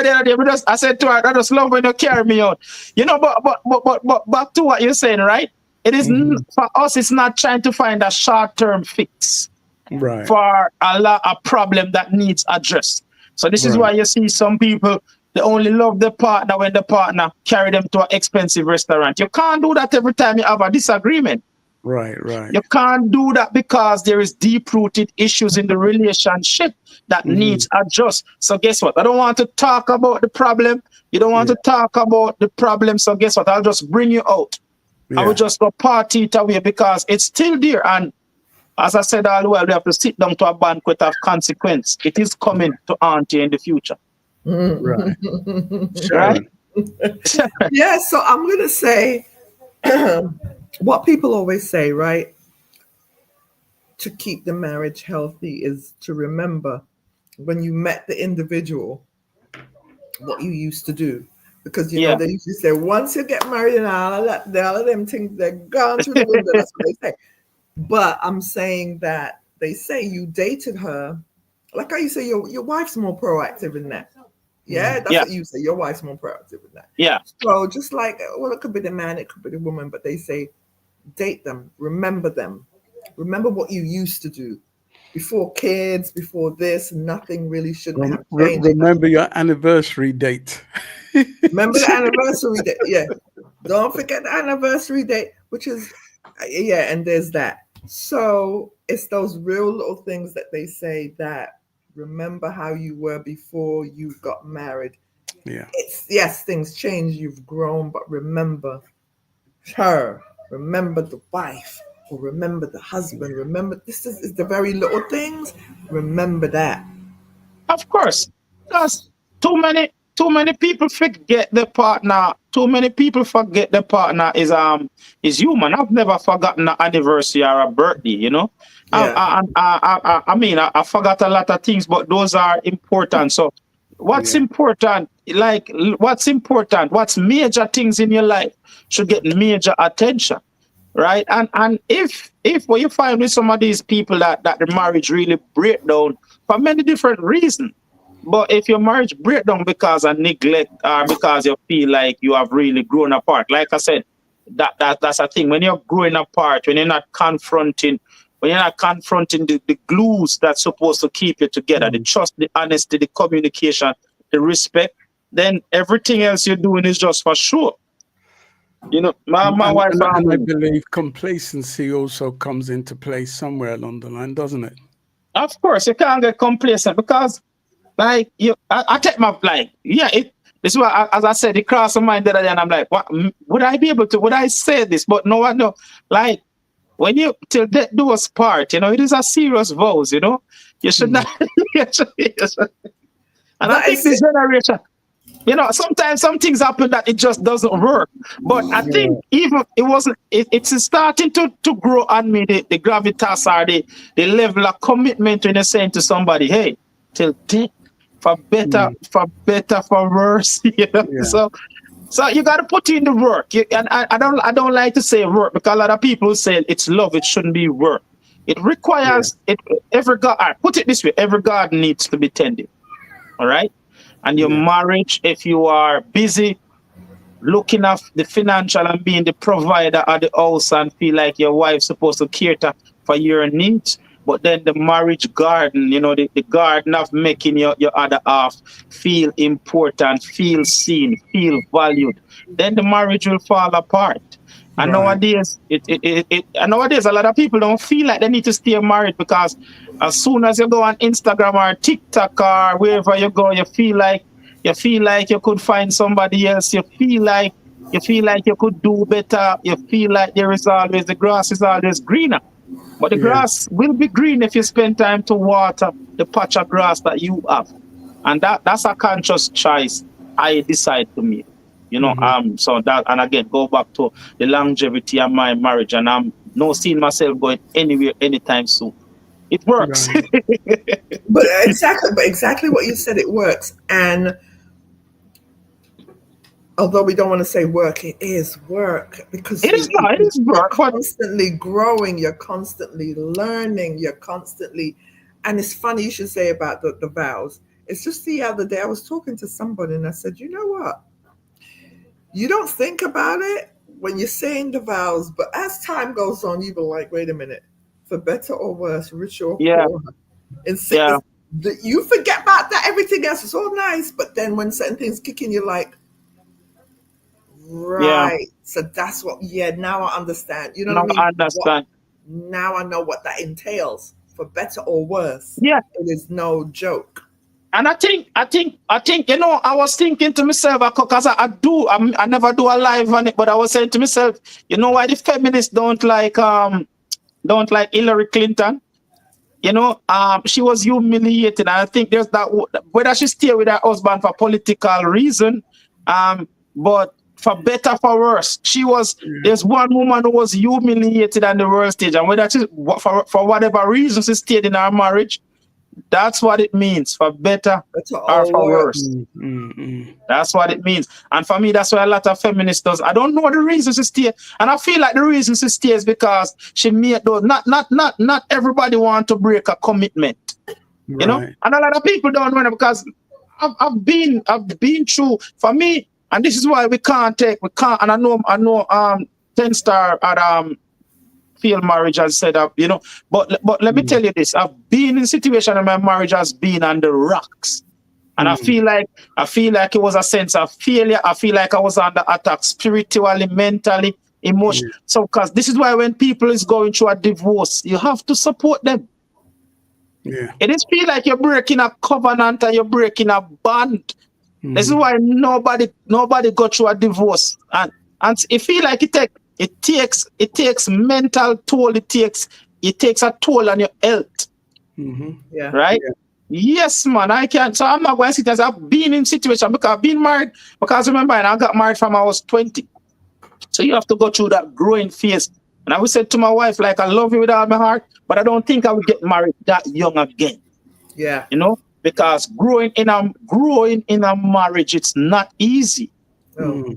the other day, I said to her, I just love when you carry me out. You know, but back to what you're saying, right? It is for us. It's not trying to find a short-term fix for a problem that needs addressed. So this is why you see some people, they only love the partner when the partner carry them to an expensive restaurant. You can't do that every time you have a disagreement. Right. You can't do that because there is deep-rooted issues in the relationship that needs adjust. So guess what? I don't want to talk about the problem. You don't want to talk about the problem. So guess what? I'll just bring you out. I will just go party it away because it's still there. And as I said all well, we have to sit down to a banquet of consequence. It is coming to haunt you in the future. Right. Right? Yeah, so I'm going to say what people always say, right? To keep the marriage healthy is to remember when you met the individual, what you used to do. Because, you know, they usually say, once you get married and all of them things, they're gone through the window. That's what they say. But I'm saying that they say you dated her. Like how you say your wife's more proactive in that. Yeah, that's what you say. Your wife's more proactive in that. Yeah. So just like, well, it could be the man, it could be the woman, but they say date them, remember them. Remember what you used to do. Before kids, before this, nothing really shouldn't have changed. Remember your anniversary date. Remember the anniversary date. Yeah. Don't forget the anniversary date, which is, and there's that. So it's those real little things that they say that remember how you were before you got married. Yeah. It's yes, things change, you've grown, but remember her, remember the wife, or remember the husband. Remember, this is the very little things. Remember that. Of course, because too many people forget the partner. Too many people forget the partner is human. I've never forgotten an anniversary or a birthday. You know, Yeah. I mean, I forgot a lot of things, but those are important. So, what's Yeah. important? Like, what's important? What's major things in your life should get major attention, right? And if what you find with some of these people that the marriage really break down for many different reasons. But if your marriage break down because of neglect or because you feel like you have really grown apart, like I said, that's a thing. When you're growing apart, when you're not confronting the glues that's supposed to keep you together, the trust, the honesty, the communication, the respect, then everything else you're doing is just for sure. You know, my wife And I believe complacency also comes into play somewhere along the line, doesn't it? of course you can't get complacent because like I take my like yeah it this is what as I said it crossed my mind the other day and I'm like what would I be able to would I say this but no I know like when you till death do us part you know it is a serious vows you know you should not and I But think it's this generation you know sometimes some things happen that it just doesn't work but I think even it wasn't it's starting to grow on me the gravitas or the level of commitment when you're saying to somebody hey till death for worse you know Yeah. so you got to put in the work and I don't like to say work because a lot of people say it's love it shouldn't be work it requires it every god put it this way every garden needs to be tended all right and your Yeah. marriage, if you are busy looking after the financial and being the provider of the house and feel like your wife's supposed to cater for your needs, but then the marriage garden, you know, the garden of making your other half feel important, feel seen, feel valued, then the marriage will fall apart. And Right. nowadays, and nowadays, a lot of people don't feel like they need to stay married because as soon as you go on Instagram or TikTok or wherever you go, you feel like you could find somebody else. You feel like you could do better. You feel like the grass is always greener. But the Yeah. grass will be green if you spend time to water the patch of grass that you have. And that's a conscious choice I decide to make. You know, so that and again go back to the longevity of my marriage and I'm not seeing myself going anywhere anytime soon. It works. Right. but exactly what you said, it works. And although we don't want to say work, it is work because It is not, it is you're work, but constantly growing, you're constantly learning, you're constantly. And it's funny you should say about the vows. It's just the other day I was talking to somebody and I said, you know what? You don't think about it when you're saying the vows, but as time goes on, you be like, wait a minute, for better or worse, rich or yeah, poor, in yeah, sickness, you forget about that. Everything else is all nice, but then when certain things kick in, you're like, yeah. right. So that's what, yeah, now I understand. You know what Now I I mean? What understand. now I know what that entails, for better or worse. Yeah. It is no joke. And I think, you know, I was thinking to myself, because I never do a live on it, but I was saying to myself, you know why the feminists don't like Hillary Clinton? You know, she was humiliated, and I think there's that whether she stay with her husband for political reason, but for better for worse, she was. Yeah. There's one woman who was humiliated on the world stage, and whether she, for whatever reason she stayed in her marriage, that's what it means for better Better or or for worse. worse. Mm. That's what it means. And for me, that's why a lot of feminists does. I don't know the reasons to stay. And I feel like the reasons to stay is because she made those not everybody want to break a commitment. You know? Right. And a lot of people don't want it because I've been through for me, and this is why we can't and I know 10 star at field marriage has set up, you know. But let me tell you this, I've been in a situation and my marriage has been on the rocks. And I feel like it was a sense of failure. I feel like I was under attack spiritually, mentally, Emotion. So, because this is why when people is going through a divorce, you have to support them. Yeah. It is feel like you're breaking a covenant and you're breaking a bond. This is why nobody go through a divorce, and it feel like it takes mental toll. It takes a toll on your health. Yeah. Right? Yeah. Yes, man. I can't. So I'm not going to sit as I've been in situation because I've been married. Because remember, I got married from I was 20. So you have to go through that growing phase. And I would say to my wife, like, I love you with all my heart, but I don't think I would get married that young again. Yeah. You know, because growing in a marriage, it's not easy. Oh.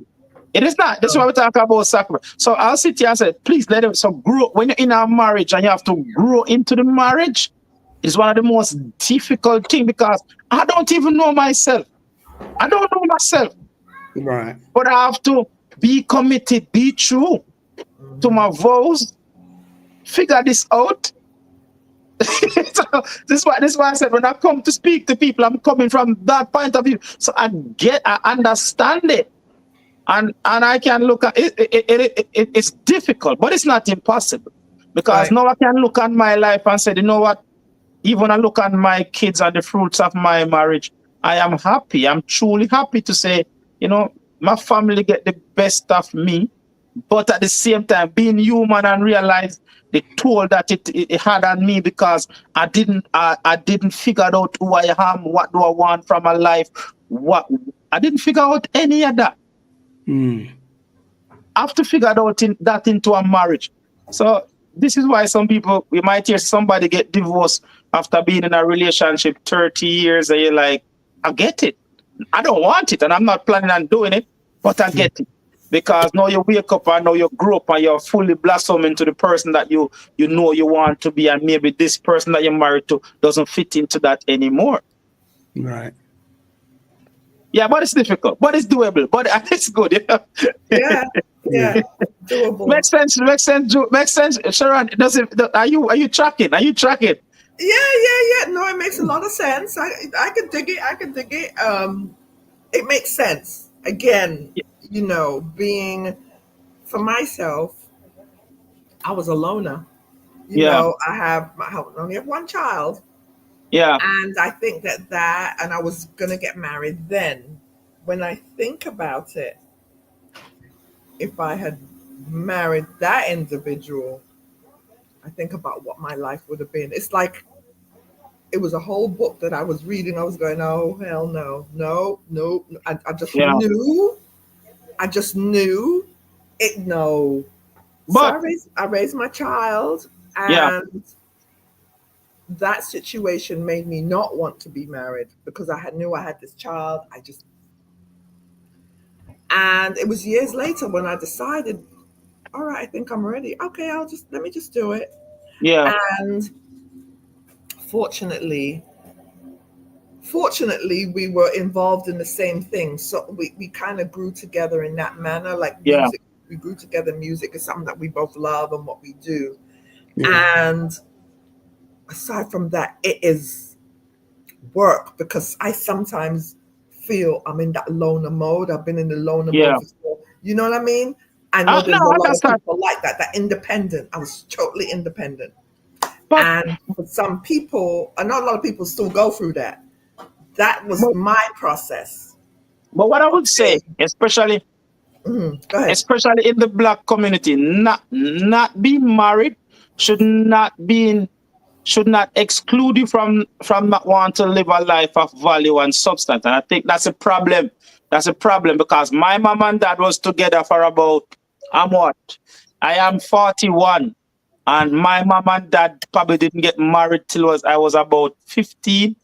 It is not. That's why we talk about sacrifice. So I'll sit here and say, please let it. So grow when you're in a marriage and you have to grow into the marriage. It's one of the most difficult things because I don't even know myself. I don't know myself. Right. But I have to be committed, be true to my vows, figure this out. So this is why I said when I come to speak to people, I'm coming from that point of view. So I understand it. And I can look at it, it's difficult, but it's not impossible. Because now I can look at my life and say, you know what? Even I look at my kids and the fruits of my marriage, I am happy. I'm truly happy to say, you know, my family get the best of me, but at the same time, being human and realize the toll that it had on me because I didn't figure out who I am, what do I want from my life, I didn't figure out any of that. I have to figure that into a marriage. So this is why some people, we might hear somebody get divorced after being in a relationship 30 years, and you're like, I get it. I don't want it, and I'm not planning on doing it, but I get it. Because now you wake up and now you grow up and you're fully blossom into the person that you know you want to be, and maybe this person that you're married to doesn't fit into that anymore. Right. Yeah, but it's difficult, but it's doable, but it's good. Yeah. Doable. Makes sense. Sharon, are you tracking? Yeah. No, it makes a lot of sense. I can dig it. It makes sense. Again, you know, being for myself, I was a loner. You know, I only have one child. Yeah. And I think that, and I was going to get married then. When I think about it, if I had married that individual, I think about what my life would have been. It's like it was a whole book that I was reading. I was going, oh, hell no. I just knew. I just knew it. No. But so I raised my child, and that situation made me not want to be married because I knew I had this child. And it was years later when I decided, all right, I think I'm ready. Okay, let me just do it. Yeah. And fortunately, we were involved in the same thing. So we kind of grew together in that manner, like music. We grew together. Music is something that we both love and what we do. Yeah. And aside from that, it is work because I sometimes feel I'm in that loner mode. I've been in the loner mode before. You know what I mean? I know there's a lot of people like that independent. I was totally independent. And for some people, I know a lot of people still go through that. That was my process. But what I would say, especially especially in the Black community, not being married should not exclude you from not wanting to live a life of value and substance. And I think that's a problem. That's a problem because my mom and dad was together for about, I am 41. And my mom and dad probably didn't get married till I was about 15,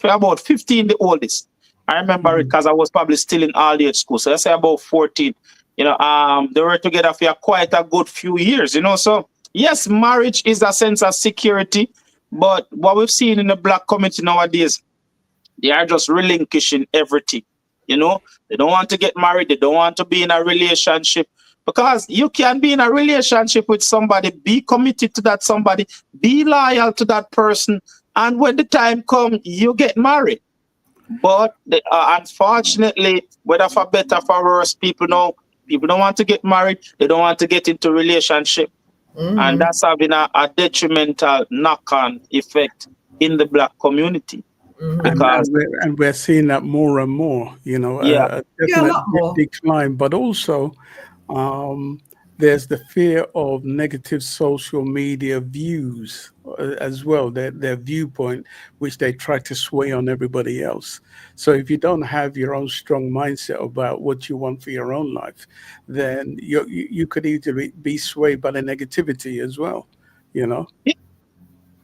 about 15, the oldest. I remember it because I was probably still in early age school. So I say about 14. You know, they were together for quite a good few years, you know. So yes, marriage is a sense of security. But what we've seen in the Black community nowadays, they are just relinquishing everything. You know, they don't want to get married. They don't want to be in a relationship. Because you can be in a relationship with somebody, be committed to that somebody, be loyal to that person, and when the time comes, you get married. But unfortunately, whether for better or for worse, people now People don't want to get married. They don't want to get into relationship. And that's having a detrimental knock-on effect in the Black community. Because and we're seeing that more and more, you know, Yeah. a Yeah, a definite lot more. decline, but also there's the fear of negative social media views as well, their viewpoint, which they try to sway on everybody else. So if you don't have your own strong mindset about what you want for your own life, then you could easily be swayed by the negativity as well, you know.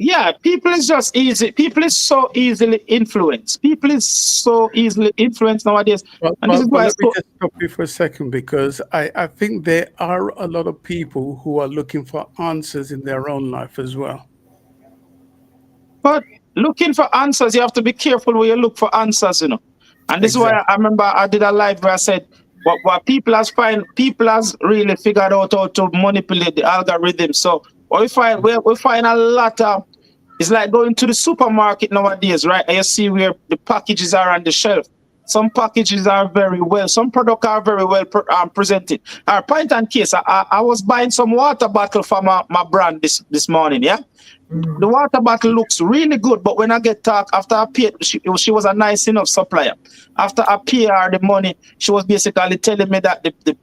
yeah, people is just easy. People is so easily influenced. People is so easily influenced nowadays. And this is But why let it's me just stop you for a second, because I think there are a lot of people who are looking for answers in their own life as well. But looking for answers, you have to be careful where you look for answers, you know. And this is why I remember I did a live where I said what people has really figured out how to manipulate the algorithm. So what we find a lot of, it's like going to the supermarket nowadays, right? And you see where the packages are on the shelf. Some packages are very well, some products are very well presented. Point and case, I was buying some water bottle for my brand this morning, yeah? The water bottle looks really good, but when I get talk, after I paid, she was a nice enough supplier. After I pay her the money, she was basically telling me that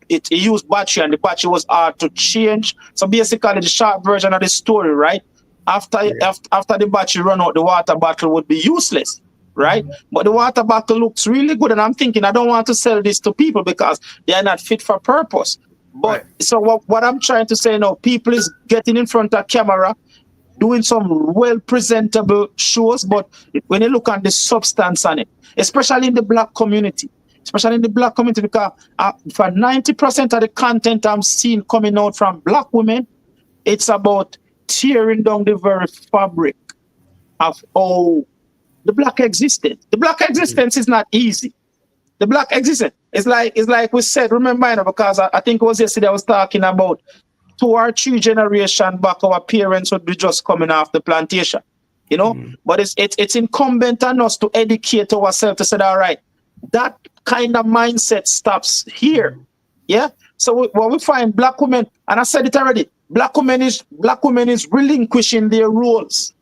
it used battery and the battery was hard to change. So basically the short version of the story, right? After the battery run out, the water bottle would be useless, right? But the water bottle looks really good, and I'm thinking I don't want to sell this to people because they are not fit for purpose. But so what I'm trying to say now, people is getting in front of camera, doing some well presentable shows, but when you look at the substance on it, especially in the Black community, because for 90% of the content I'm seeing coming out from Black women, it's about tearing down the very fabric of the Black existence. The Black existence is not easy. The Black existence is like we said, remember, you know, because I think it was yesterday I was talking about 2 or 3 generations back, our parents would be just coming off the plantation, you know. But it's incumbent on us to educate ourselves to say, all right, that kind of mindset stops here. Yeah. So what we find, Black women, and I said it already, Black women is relinquishing their roles.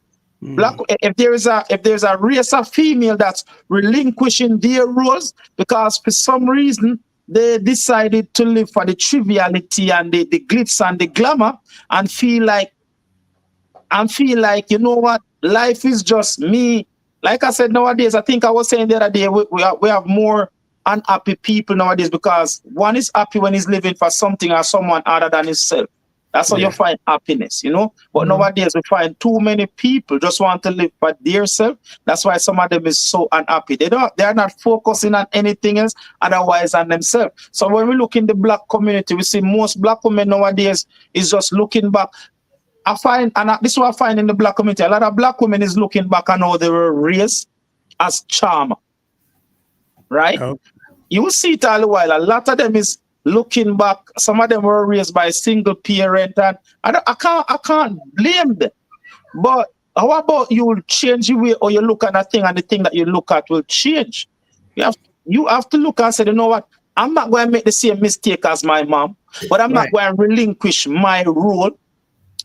If there's a race of female that's relinquishing their roles because for some reason they decided to live for the triviality and the glitz and the glamour and feel like, you know what, life is just me. Like I said, nowadays, I think I was saying the other day, we have more unhappy people nowadays because one is happy when he's living for something or someone other than himself. That's how you find happiness, you know. But nowadays we find too many people just want to live for themselves. That's why some of them is so unhappy. They are not focusing on anything else otherwise than themselves. So when we look in the Black community, we see most Black women nowadays is just looking back. This is what I find in the Black community. A lot of Black women is looking back on how they were raised as charm, right? You will see it all the while. A lot of them is looking back. Some of them were raised by a single parent, and I can't blame them. But how about you will change the way or you look at a thing, and the thing that you look at will change. You have to look and say, you know what? I'm not going to make the same mistake as my mom, but I'm not going to relinquish my role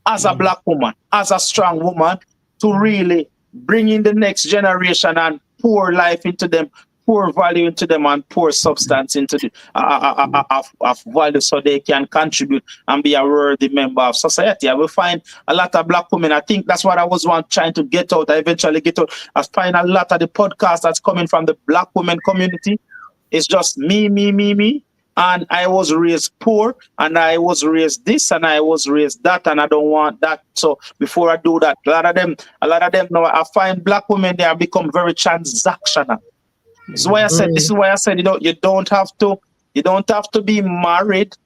as a Black woman, as a strong woman, to really bring in the next generation and pour life into them, pour value into them, and pour substance into the of value so they can contribute and be a worthy member of society. I will find a lot of Black women. I think that's what I was trying to get out. I eventually get out. I find a lot of the podcast that's coming from the Black women community. It's just me. And I was raised poor, and I was raised this, and I was raised that, and I don't want that. So before I do that, a lot of them now, I find Black women, they have become very transactional. This is why I said you don't have to be married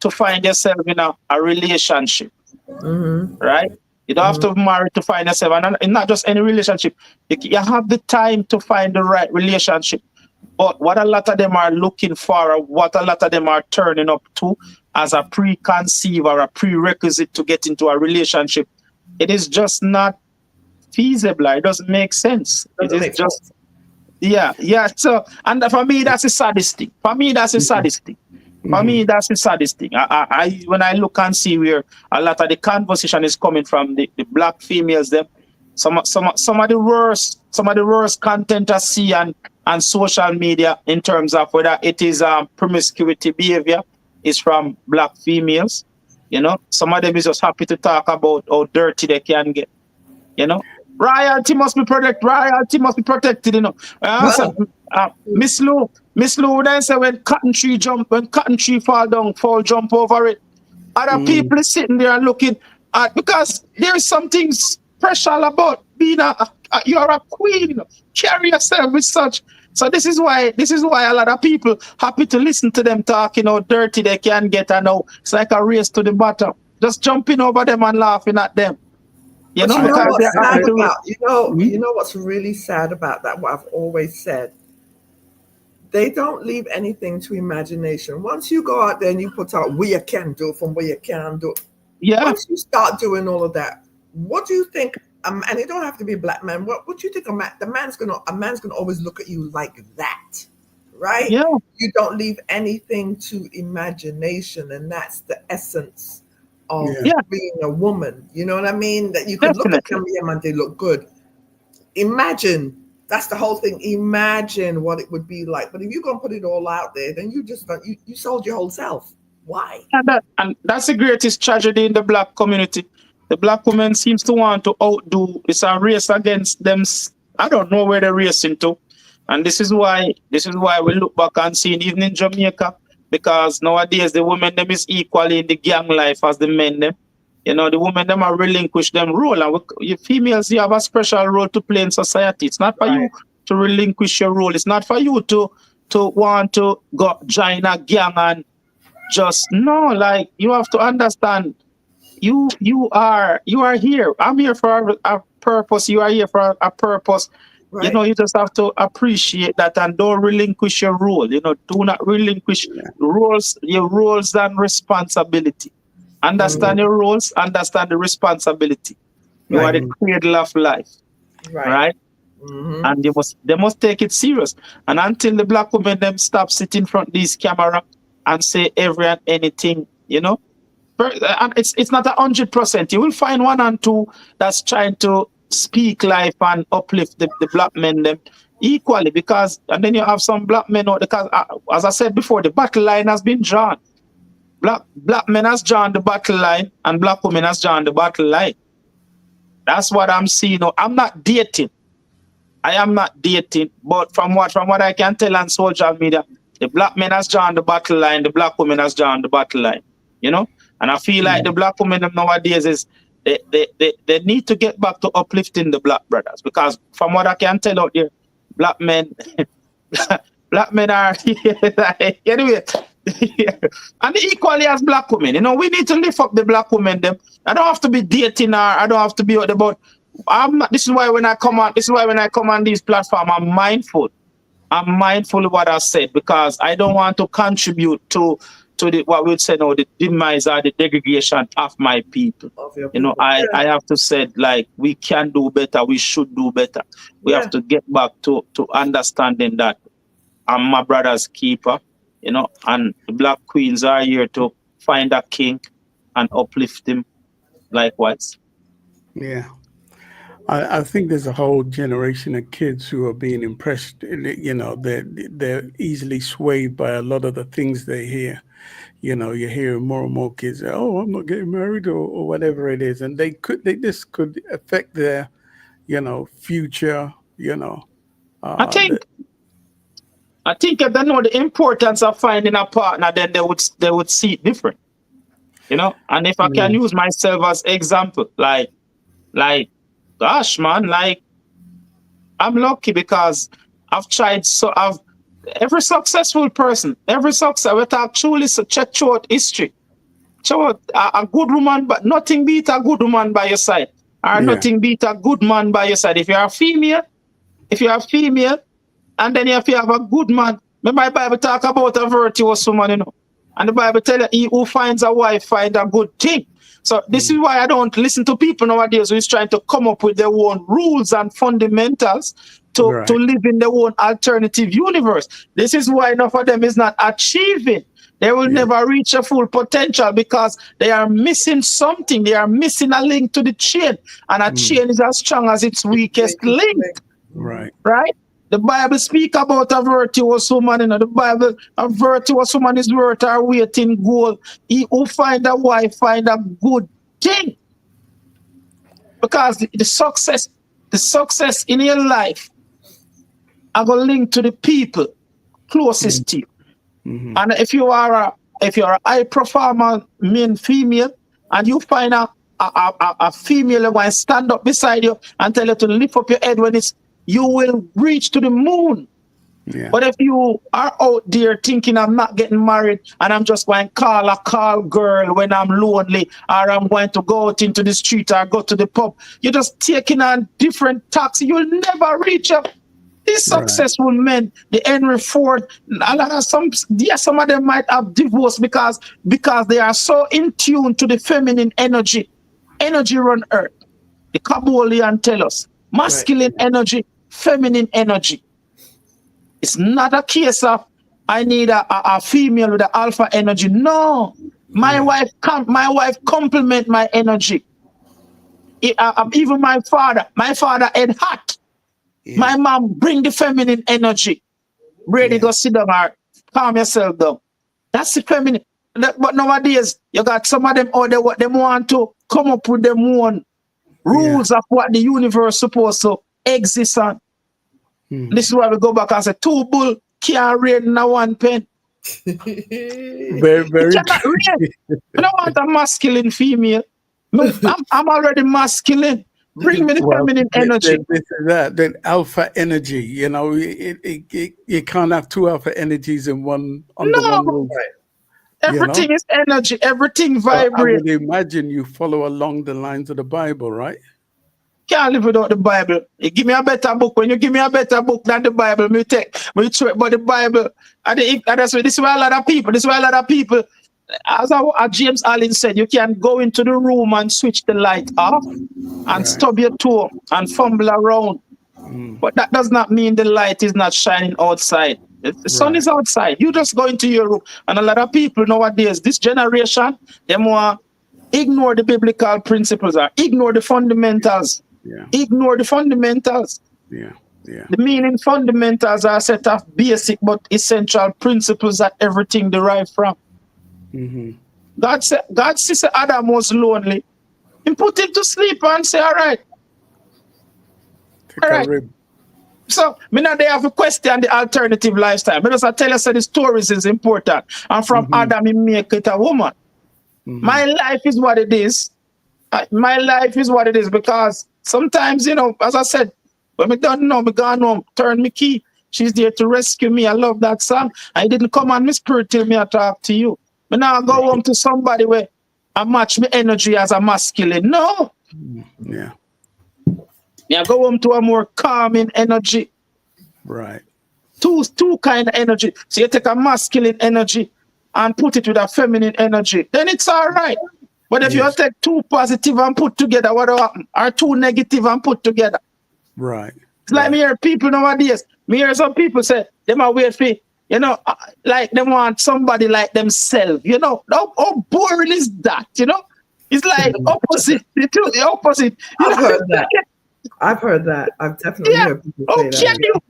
to find yourself in a relationship. Right? You don't have to be married to find yourself, and not just any relationship. You have the time to find the right relationship. But what a lot of them are looking for, or what a lot of them are turning up to as a preconceived or a prerequisite to get into a relationship, it is just not feasible. It doesn't make sense. It is just, yeah. So, and for me, that's a saddest thing. For me, that's the saddest thing. I when I look and see where a lot of the conversation is coming from the black females, them some of the worst content I see on social media in terms of whether it is promiscuity behavior is from black females. You know, some of them is just happy to talk about how dirty they can get. You know, royalty must be protected. You know, so, Miss Lou then say when cotton tree fall down, jump over it. Other people is sitting there and looking at, because there's something special about being you're a queen. You know, carry yourself with such. So this is why a lot of people happy to listen to them talking how dirty they can get, and now it's like a race to the bottom. Just jumping over them and laughing at them. You know, what's sad about, you know what's really sad about that, what I've always said, they don't leave anything to imagination. Once you go out there and you put out what you can do from what you can do, once you start doing all of that, what do you think? And it don't have to be a black man. What do you think a man's gonna always look at you like that, right? Yeah. You don't leave anything to imagination, and that's the essence of being a woman. You know what I mean? That you can look at them and they look good. Imagine, that's the whole thing. Imagine what it would be like. But if you're gonna put it all out there, then you just you sold your whole self. Why? And that's the greatest tragedy in the black community. The black woman seems to want to outdo. It's a race against them. I don't know where they're racing to. And this is why we look back and see, even in Jamaica, because nowadays the women them is equally in the gang life as the men them. You know, the women them are relinquish them role. And you females, you have a special role to play in society. It's not for you to relinquish your role. It's not for you to want to go join a gang and just, no, like, you have to understand, you are here. I'm here for a purpose. You are here for a purpose. Right. You know, you just have to appreciate that and don't relinquish your role. You know, do not relinquish your roles and responsibility. Understand your roles, understand the responsibility. You are the cradle of life. Right? And they must take it serious. And until the black women them stop sitting in front of this camera and say every and anything, you know, and it's not 100%. You will find one and two that's trying to speak life and uplift the black men them equally, and then you have some black men, because as I said before, the battle line has been drawn. Black men has drawn the battle line and black women has drawn the battle line. That's what I'm seeing. I'm not dating. I am not dating, but from what I can tell on social media, the black men has drawn the battle line, the black women has drawn the battle line. You know? And I feel like the black women nowadays is they need to get back to uplifting the black brothers, because from what I can tell out there, black men are anyway. And equally as black women, you know, we need to lift up the black women. Them, I don't have to be dating her. I don't have to be about. I'm not. This is why when I come on this platform, I'm mindful. I'm mindful of what I said, because I don't want to contribute to the what we would say now, the demise or the degradation of my people. You know, I have to say, like, we can do better. We should do better. We have to get back to understanding that I'm my brother's keeper. You know, and the black queens are here to find a king and uplift him likewise. Yeah. I think there's a whole generation of kids who are being impressed. You know, they're easily swayed by a lot of the things they hear. You know, you're hearing more and more kids say, "Oh, I'm not getting married," or whatever it is, and this could affect their, you know, future. You know, I think if they know the importance of finding a partner, then they would see it different. You know, and if I can use myself as example, like, gosh, man, like, I'm lucky because I've tried. So every successful person, we talk truly, so check out history. Check out a good woman, but nothing beat a good woman by your side, or nothing beat a good man by your side. If you're a female, and then if you have a good man, remember the Bible talk about a virtuous woman, you know, and the Bible tell you, he who finds a wife find a good thing. So this is why I don't listen to people nowadays who is trying to come up with their own rules and fundamentals to live in their own alternative universe. This is why enough of them is not achieving, They will never reach a full potential because they are missing something. They are missing a link to the chain. And a chain is as strong as its weakest link. Right. Right? The Bible speak about a virtuous woman. You know, the Bible, a virtuous woman is worth her weight in gold. He who find a wife find a good thing. Because the success in your life are going to link to the people closest to you. And if you're a high performer, male, female, and you find a female who will stand up beside you and tell you to lift up your head when you will reach to the moon. Yeah. But if you are out there thinking I'm not getting married and I'm just going to call a call girl when I'm lonely, or I'm going to go out into the street or go to the pub, you're just taking on different taxi. You'll never reach up. These successful men, the Henry Ford, some of them might have divorced because they are so in tune to the feminine energy. Energy run earth. The Kabbalion tell us masculine energy, feminine energy. It's not a case of I need a female with the alpha energy. No, my wife complement my energy. Even my father head hot. Yeah. My mom bring the feminine energy. Brady, go sit down or calm yourself down. That's the feminine. But nowadays, you got some of them out there what they want to come up with them own rules of what the universe supposed to exist on. This is why we go back and say 2 bull can't rain in a 1 pen. Very, very true. I don't want a masculine female. I'm already masculine. Bring me the feminine energy. This is that alpha energy. You know, you can't have 2 alpha energies in one under one roof. Everything is energy. Everything vibrates. I would imagine you follow along the lines of the Bible, right? Can't live without the Bible. You give me a better book. When you give me a better book than the Bible, me take. But the Bible, this is why a lot of people, as James Allen said, you can go into the room and switch the light off and stub your toe and fumble around. But that does not mean the light is not shining outside. The sun is outside. You just go into your room. And a lot of people nowadays, this generation, they want ignore the biblical principles or ignore the fundamentals. Ignore the fundamentals. The meaning fundamentals are a set of basic but essential principles that everything derives from. God said Adam was lonely. He put him to sleep and say, all right. So, me not they have a question the alternative lifestyle. Because I tell you, the stories is important. And from Adam, he make it a woman. My life is what it is. My life is what it is because sometimes, you know, as I said, when me don't know, me gone home, turn me key. She's there to rescue me. I love that song. I didn't come on my spirit till me I talk to you. But now I go home to somebody where I match my energy as a masculine. No. I go home to a more calming energy. Right. Two kind of energy. So you take a masculine energy and put it with a feminine energy. Then it's all right. But if you take 2 positive and put together, what will happen? Or 2 negative and put together. Right. It's like me hear people nowadays. Me hear some people say, they might wait for, you know, like they want somebody like themselves. You know, how boring is that? You know? It's like opposite. The opposite. I've heard that. I've definitely heard people say that.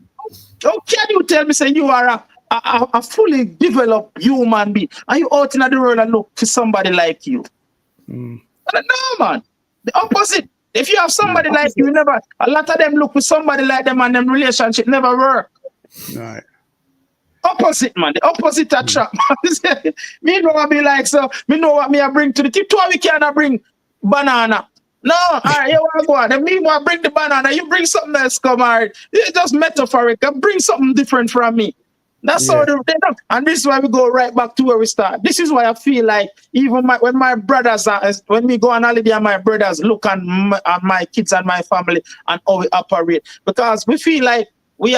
How can you tell me, say you are a fully developed human being and you out in the world and look for somebody like you? No, man. The opposite. If you have somebody like you, a lot of them look for somebody like them and them relationship never work. Right. Opposite, man. The opposite attract. Me know what be like, so me know what me I bring to the tip. 2 we cannot bring banana. No, all right, you want to go on. Then me want bring the banana. You bring something else, come, all right. It's just metaphoric. Bring something different from me. That's all they do. And this is why we go right back to where we start. This is why I feel like even when my brothers when we go on holiday and my brothers look at my kids and my family and how we operate. Because we feel like we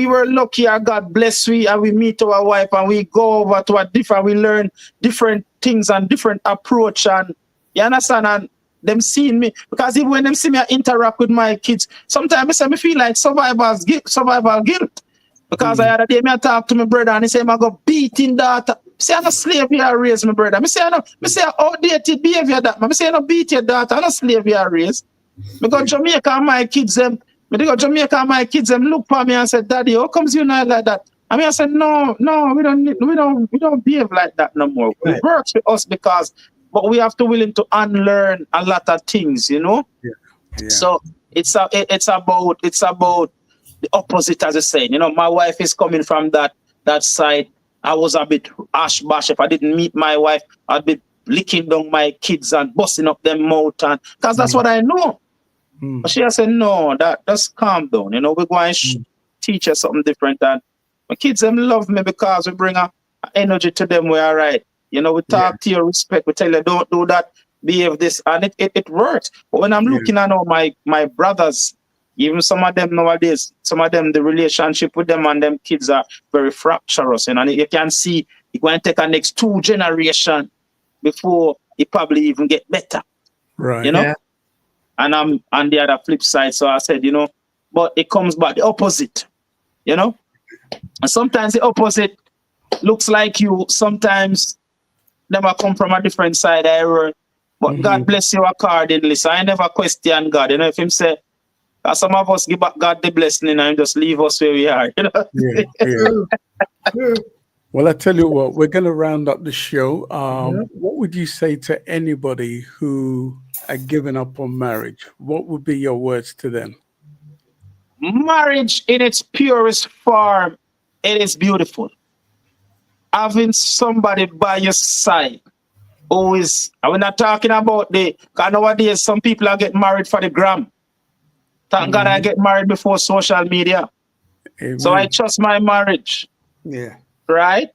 were lucky and God bless we and we meet our wife and we go over to we learn different things and different approach and you understand, and them seeing me, because even when them see me I interact with my kids, sometimes I feel like survival guilt. Because I had a day me I talk to my brother and he say, I go beating daughter. I say, I'm a slave here raise my brother. I say, outdated behavior that. I say, I don't beat your daughter. I'm not slave here raise. I go Jamaica and my kids them. I go Jamaica and my kids them look for me and say, Daddy, how comes you not like that? I said, no, we don't behave like that no more. Right. It works with us but we have to willing to unlearn a lot of things, you know? Yeah. So it's about the opposite, as I say. You know, my wife is coming from that side. I was a bit ash-bash. If I didn't meet my wife, I'd be licking down my kids and busting up them mouth, because that's what I know. But she has said, no, just calm down. You know, we're going to teach her something different. And my kids, them love me because we bring a energy to them. We're all right. You know, we talk to you, respect. We tell you, don't do that, behave this. And it works. But when I'm looking at all my brothers, even some of them nowadays, some of them, the relationship with them and them kids are very fractious. You know, and you can see it's going to take the next 2 generations before it probably even get better. Right. You know? Yeah. And I'm on the other flip side. So I said, you know, but it comes back the opposite, you know? And sometimes the opposite looks like you. Sometimes they might come from a different side of the world. But God bless you accordingly. So I never question God. You know, if him say, some of us give back God the blessing and just leave us where we are, you know? Yeah. Well, I tell you what, we're going to round up the show. What would you say to anybody who are giving up on marriage? What would be your words to them? Marriage in its purest form, it is beautiful. Having somebody by your side who is, and we're not talking about because nowadays some people are getting married for the gram. Thank God I get married before social media. Amen. So I trust my marriage. Yeah. Right?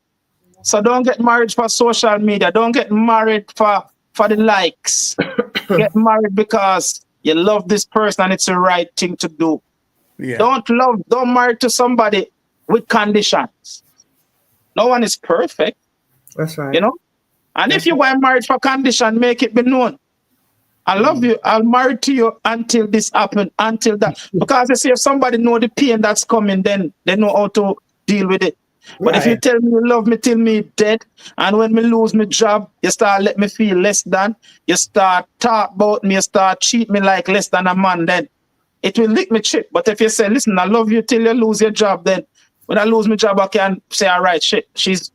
So don't get married for social media. Don't get married for the likes. Get married because you love this person and it's the right thing to do. Yeah. Don't marry to somebody with conditions. No one is perfect. That's right. You know? And if you were married for condition, make it be known. I love you. I'll marry to you until this happens, until that. Because I see if somebody know the pain that's coming, then they know how to deal with it. But if you tell me you love me till me dead, and when me lose my job, you start let me feel less than, you start talk about me, you start treat me like less than a man, then it will lick me chip. But if you say, listen, I love you till you lose your job, then when I lose my job, I can say, all right, shit, she's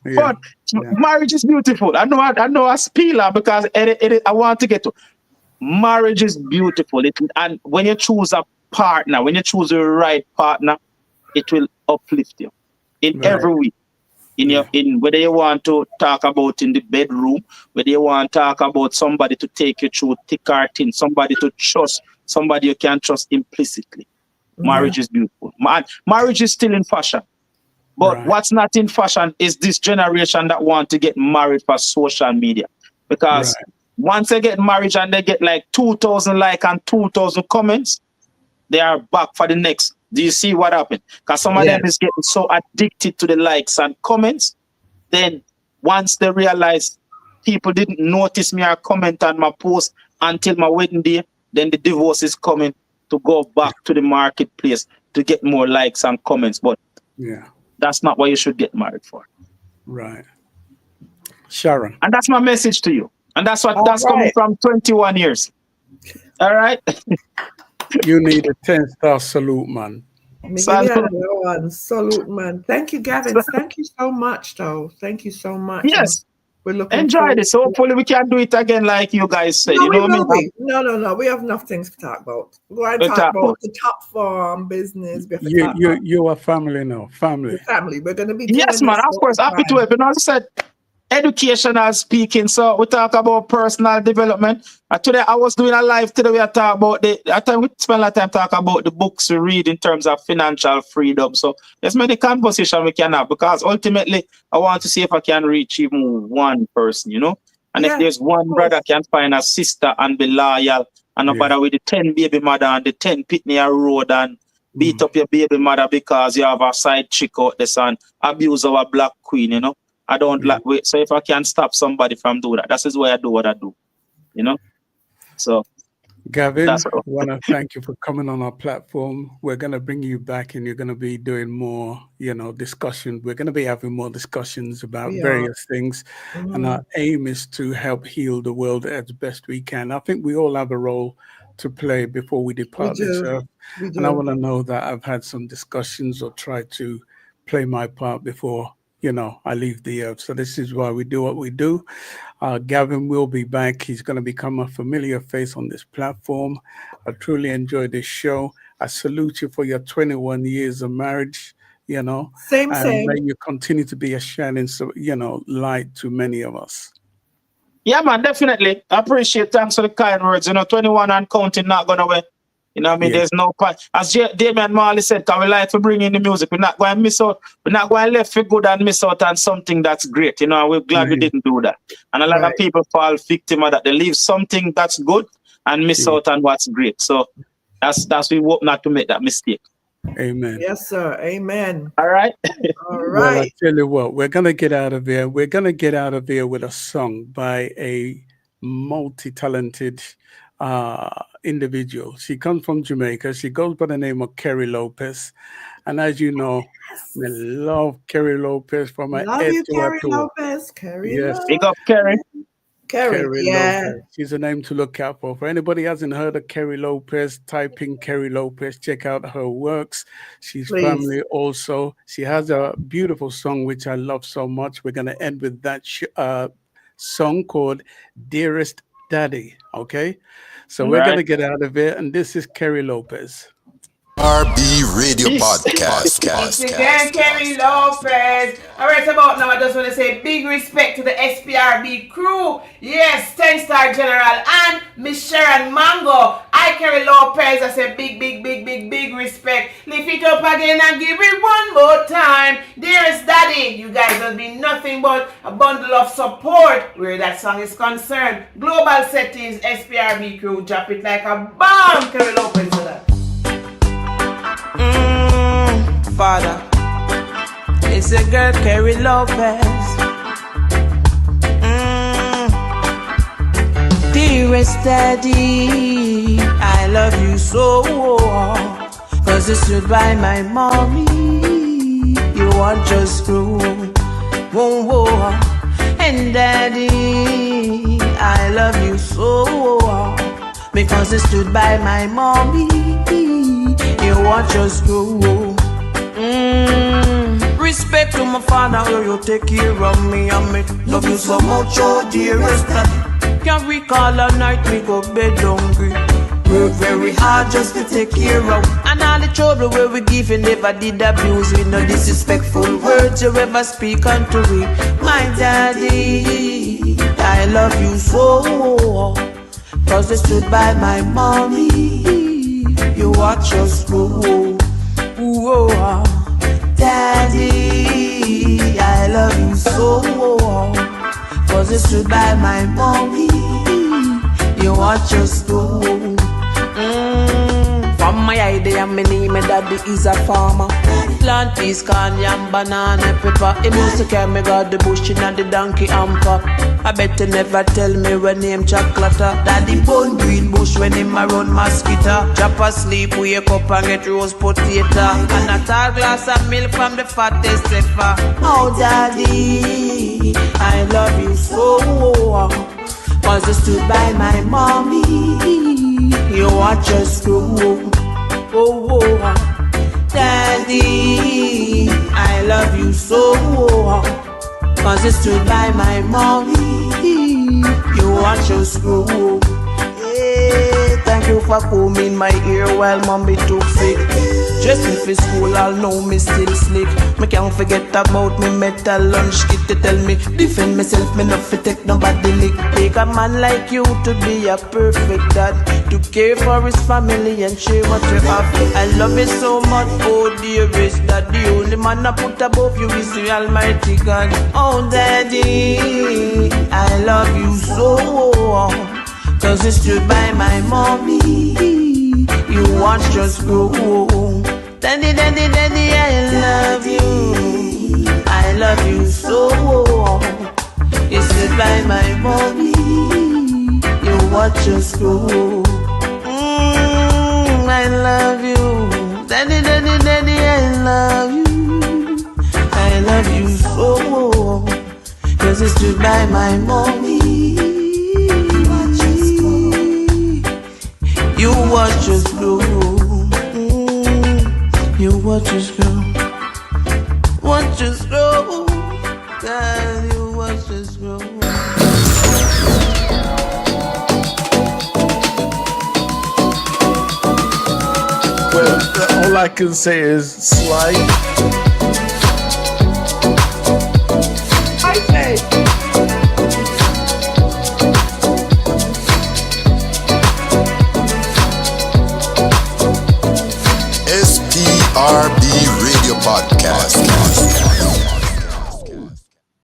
But marriage is beautiful. I know I spiller because I want to get to. Marriage is beautiful. And when you choose a partner, when you choose the right partner, it will uplift you in every way. In whether you want to talk about in the bedroom, whether you want to talk about somebody to take you through thick or thin, somebody to trust, somebody you can trust implicitly. Marriage is beautiful. Marriage is still in fashion. But what's not in fashion is this generation that want to get married for social media. Because once they get married and they get like 2,000 likes and 2,000 comments, they are back for the next. Do you see what happened? Because some of them is getting so addicted to the likes and comments. Then once they realize people didn't notice me or comment on my post until my wedding day, then the divorce is coming to go back to the marketplace to get more likes and comments. But that's not what you should get married for. Right. Sharon. And that's my message to you. And that's coming from 21 years. All right. You need a 10-star salute, man. Salute, man. Thank you, Gavin. Thank you so much, though. Thank you so much. Yes. We're looking enjoy this. Hopefully we can do it again like you guys said. No, you know what I mean? No. We have enough things to talk about. We're going to talk about the TopForm business. You are family now. Family. We're going to be doing yes, man. Of course. Happy to help. And as I said, educational speaking. So we talk about personal development. Today I was doing a live today. We talk about we spend a lot of time talk about the books we read in terms of financial freedom. So there's many conversation we can have because ultimately I want to see if I can reach even one person, you know. And if there's one brother can find a sister and be loyal and not bother with the 10 baby mother and the 10 pitney road and beat up your baby mother because you have a side chick out there and abuse our black queen, you know. I don't like wait. So if I can stop somebody from doing that, that's why I do what I do, you know. So Gavin, That's all. I want to thank you for coming on our platform. We're going to bring you back and you're going to be doing more, discussion. We're going to be having more discussions about We are. various things. And Mhm. our aim is to help heal the world as best we can. I think we all have a role to play before we We depart this do. earth. We And I do. want to know that I've had some discussions or tried to play my part before, I leave the earth. So this is why we do what we do. Gavin will be back. He's going to become a familiar face on this platform. I truly enjoyed this show. I salute you for your 21 years of marriage, Same, and may same. you continue to be a shining, light to many of us. Yeah, man, definitely. I appreciate. Thanks for the kind words. 21 and counting, not gonna win. You know what I mean? Yeah. There's no point. As Damian Marley said, we like to bring in the music. We're not going to miss out. We're not going to left for good and miss out on something that's great. And we're glad we didn't do that. And a lot of people fall victim of that. They leave something that's good and miss out on what's great. So that's we hope not to make that mistake. Amen. Yes, sir. Amen. All right. All Well, I right. tell you what, we're going to get out of here. We're going to get out of here with a song by a multi-talented individual. She comes from Jamaica. She goes by the name of Kerry Lopez. And as you know, we love Kerry Lopez from her Love head you, to her Kerry toe. Lopez. Kerry Yes. Lopez. Big up, Kerry. Kerry, yeah. Lopez. She's a name to look out for. For anybody who hasn't heard of Kerry Lopez, type in Kerry Lopez, check out her works. She's Please. family also. She has a beautiful song, which I love so much. We're going to end with that song called Dearest Daddy. Okay? So we're going to get out of here. And this is Kerry Lopez. RB Radio Podcast. It's again Kerry Lopez. Alright, about now I just want to say big respect to the SPRB crew. Yes, 10-star General and Miss Sharon Mango. I Kerry Lopez, I say big respect. Lift it up again and give it one more time. Dearest Daddy, you guys will be nothing but a bundle of support where that song is concerned. Global settings, SPRB crew, drop it like a bomb. Kerry Lopez for that. Father, it's a girl, Kerry Lopez. Dearest Daddy, I love you so. Cause you stood by my mommy. You weren't just true. And Daddy, I love you so. Because you stood by my mommy. You weren't just true. Respect to my father, how you take care of me and me love you so much, oh dearest daddy. Can't recall a night me go bed hungry. Work very hard just to take care of. And all the trouble where we give you never did abuse. We no disrespectful words you ever speak unto me. My daddy, I love you so. Cause you stood by my mommy. You watch us grow. Daddy, I love you so. Cause you stood by my mommy. You watch us grow. From my idea, my name, my daddy is a farmer. Plant peas, corn, yam, banana, pepper. He used to carry me got the bush and the donkey hamper. I bet you never tell me when name chocolate. Daddy bone green bush when him around mosquito. Drop asleep, wake up and get roast potato. And a tall glass of milk from the fattest heifer. Oh daddy, I love you so. Cause you stood by my mommy. You watch us grow. Daddy, I love you so. Cause you stood by my mommy. You watch us grow. Yeah, thank you for combing my ear while mommy took sick. Just me for school, I'll know me still slick. Me can't forget about me metal lunch kit to tell me defend myself, me not fit take nobody lick. Take a man like you to be a perfect dad, to care for his family and share what you have. I love you so much, oh dearest that the only man I put above you is the Almighty God. Oh daddy, I love you so. Cause you stood by my mommy. You watch us grow. Daddy, daddy, daddy, I love you. I love you so. You stood by my mommy. You watch us grow. I love you. Daddy, daddy, daddy, I love you. I love you so. Cause you stood by my mommy. You watch us grow. You watch us grow. Watch us grow. Girl, you watch us grow. Well, all I can say is slide. I say. SPRB Radio Podcast.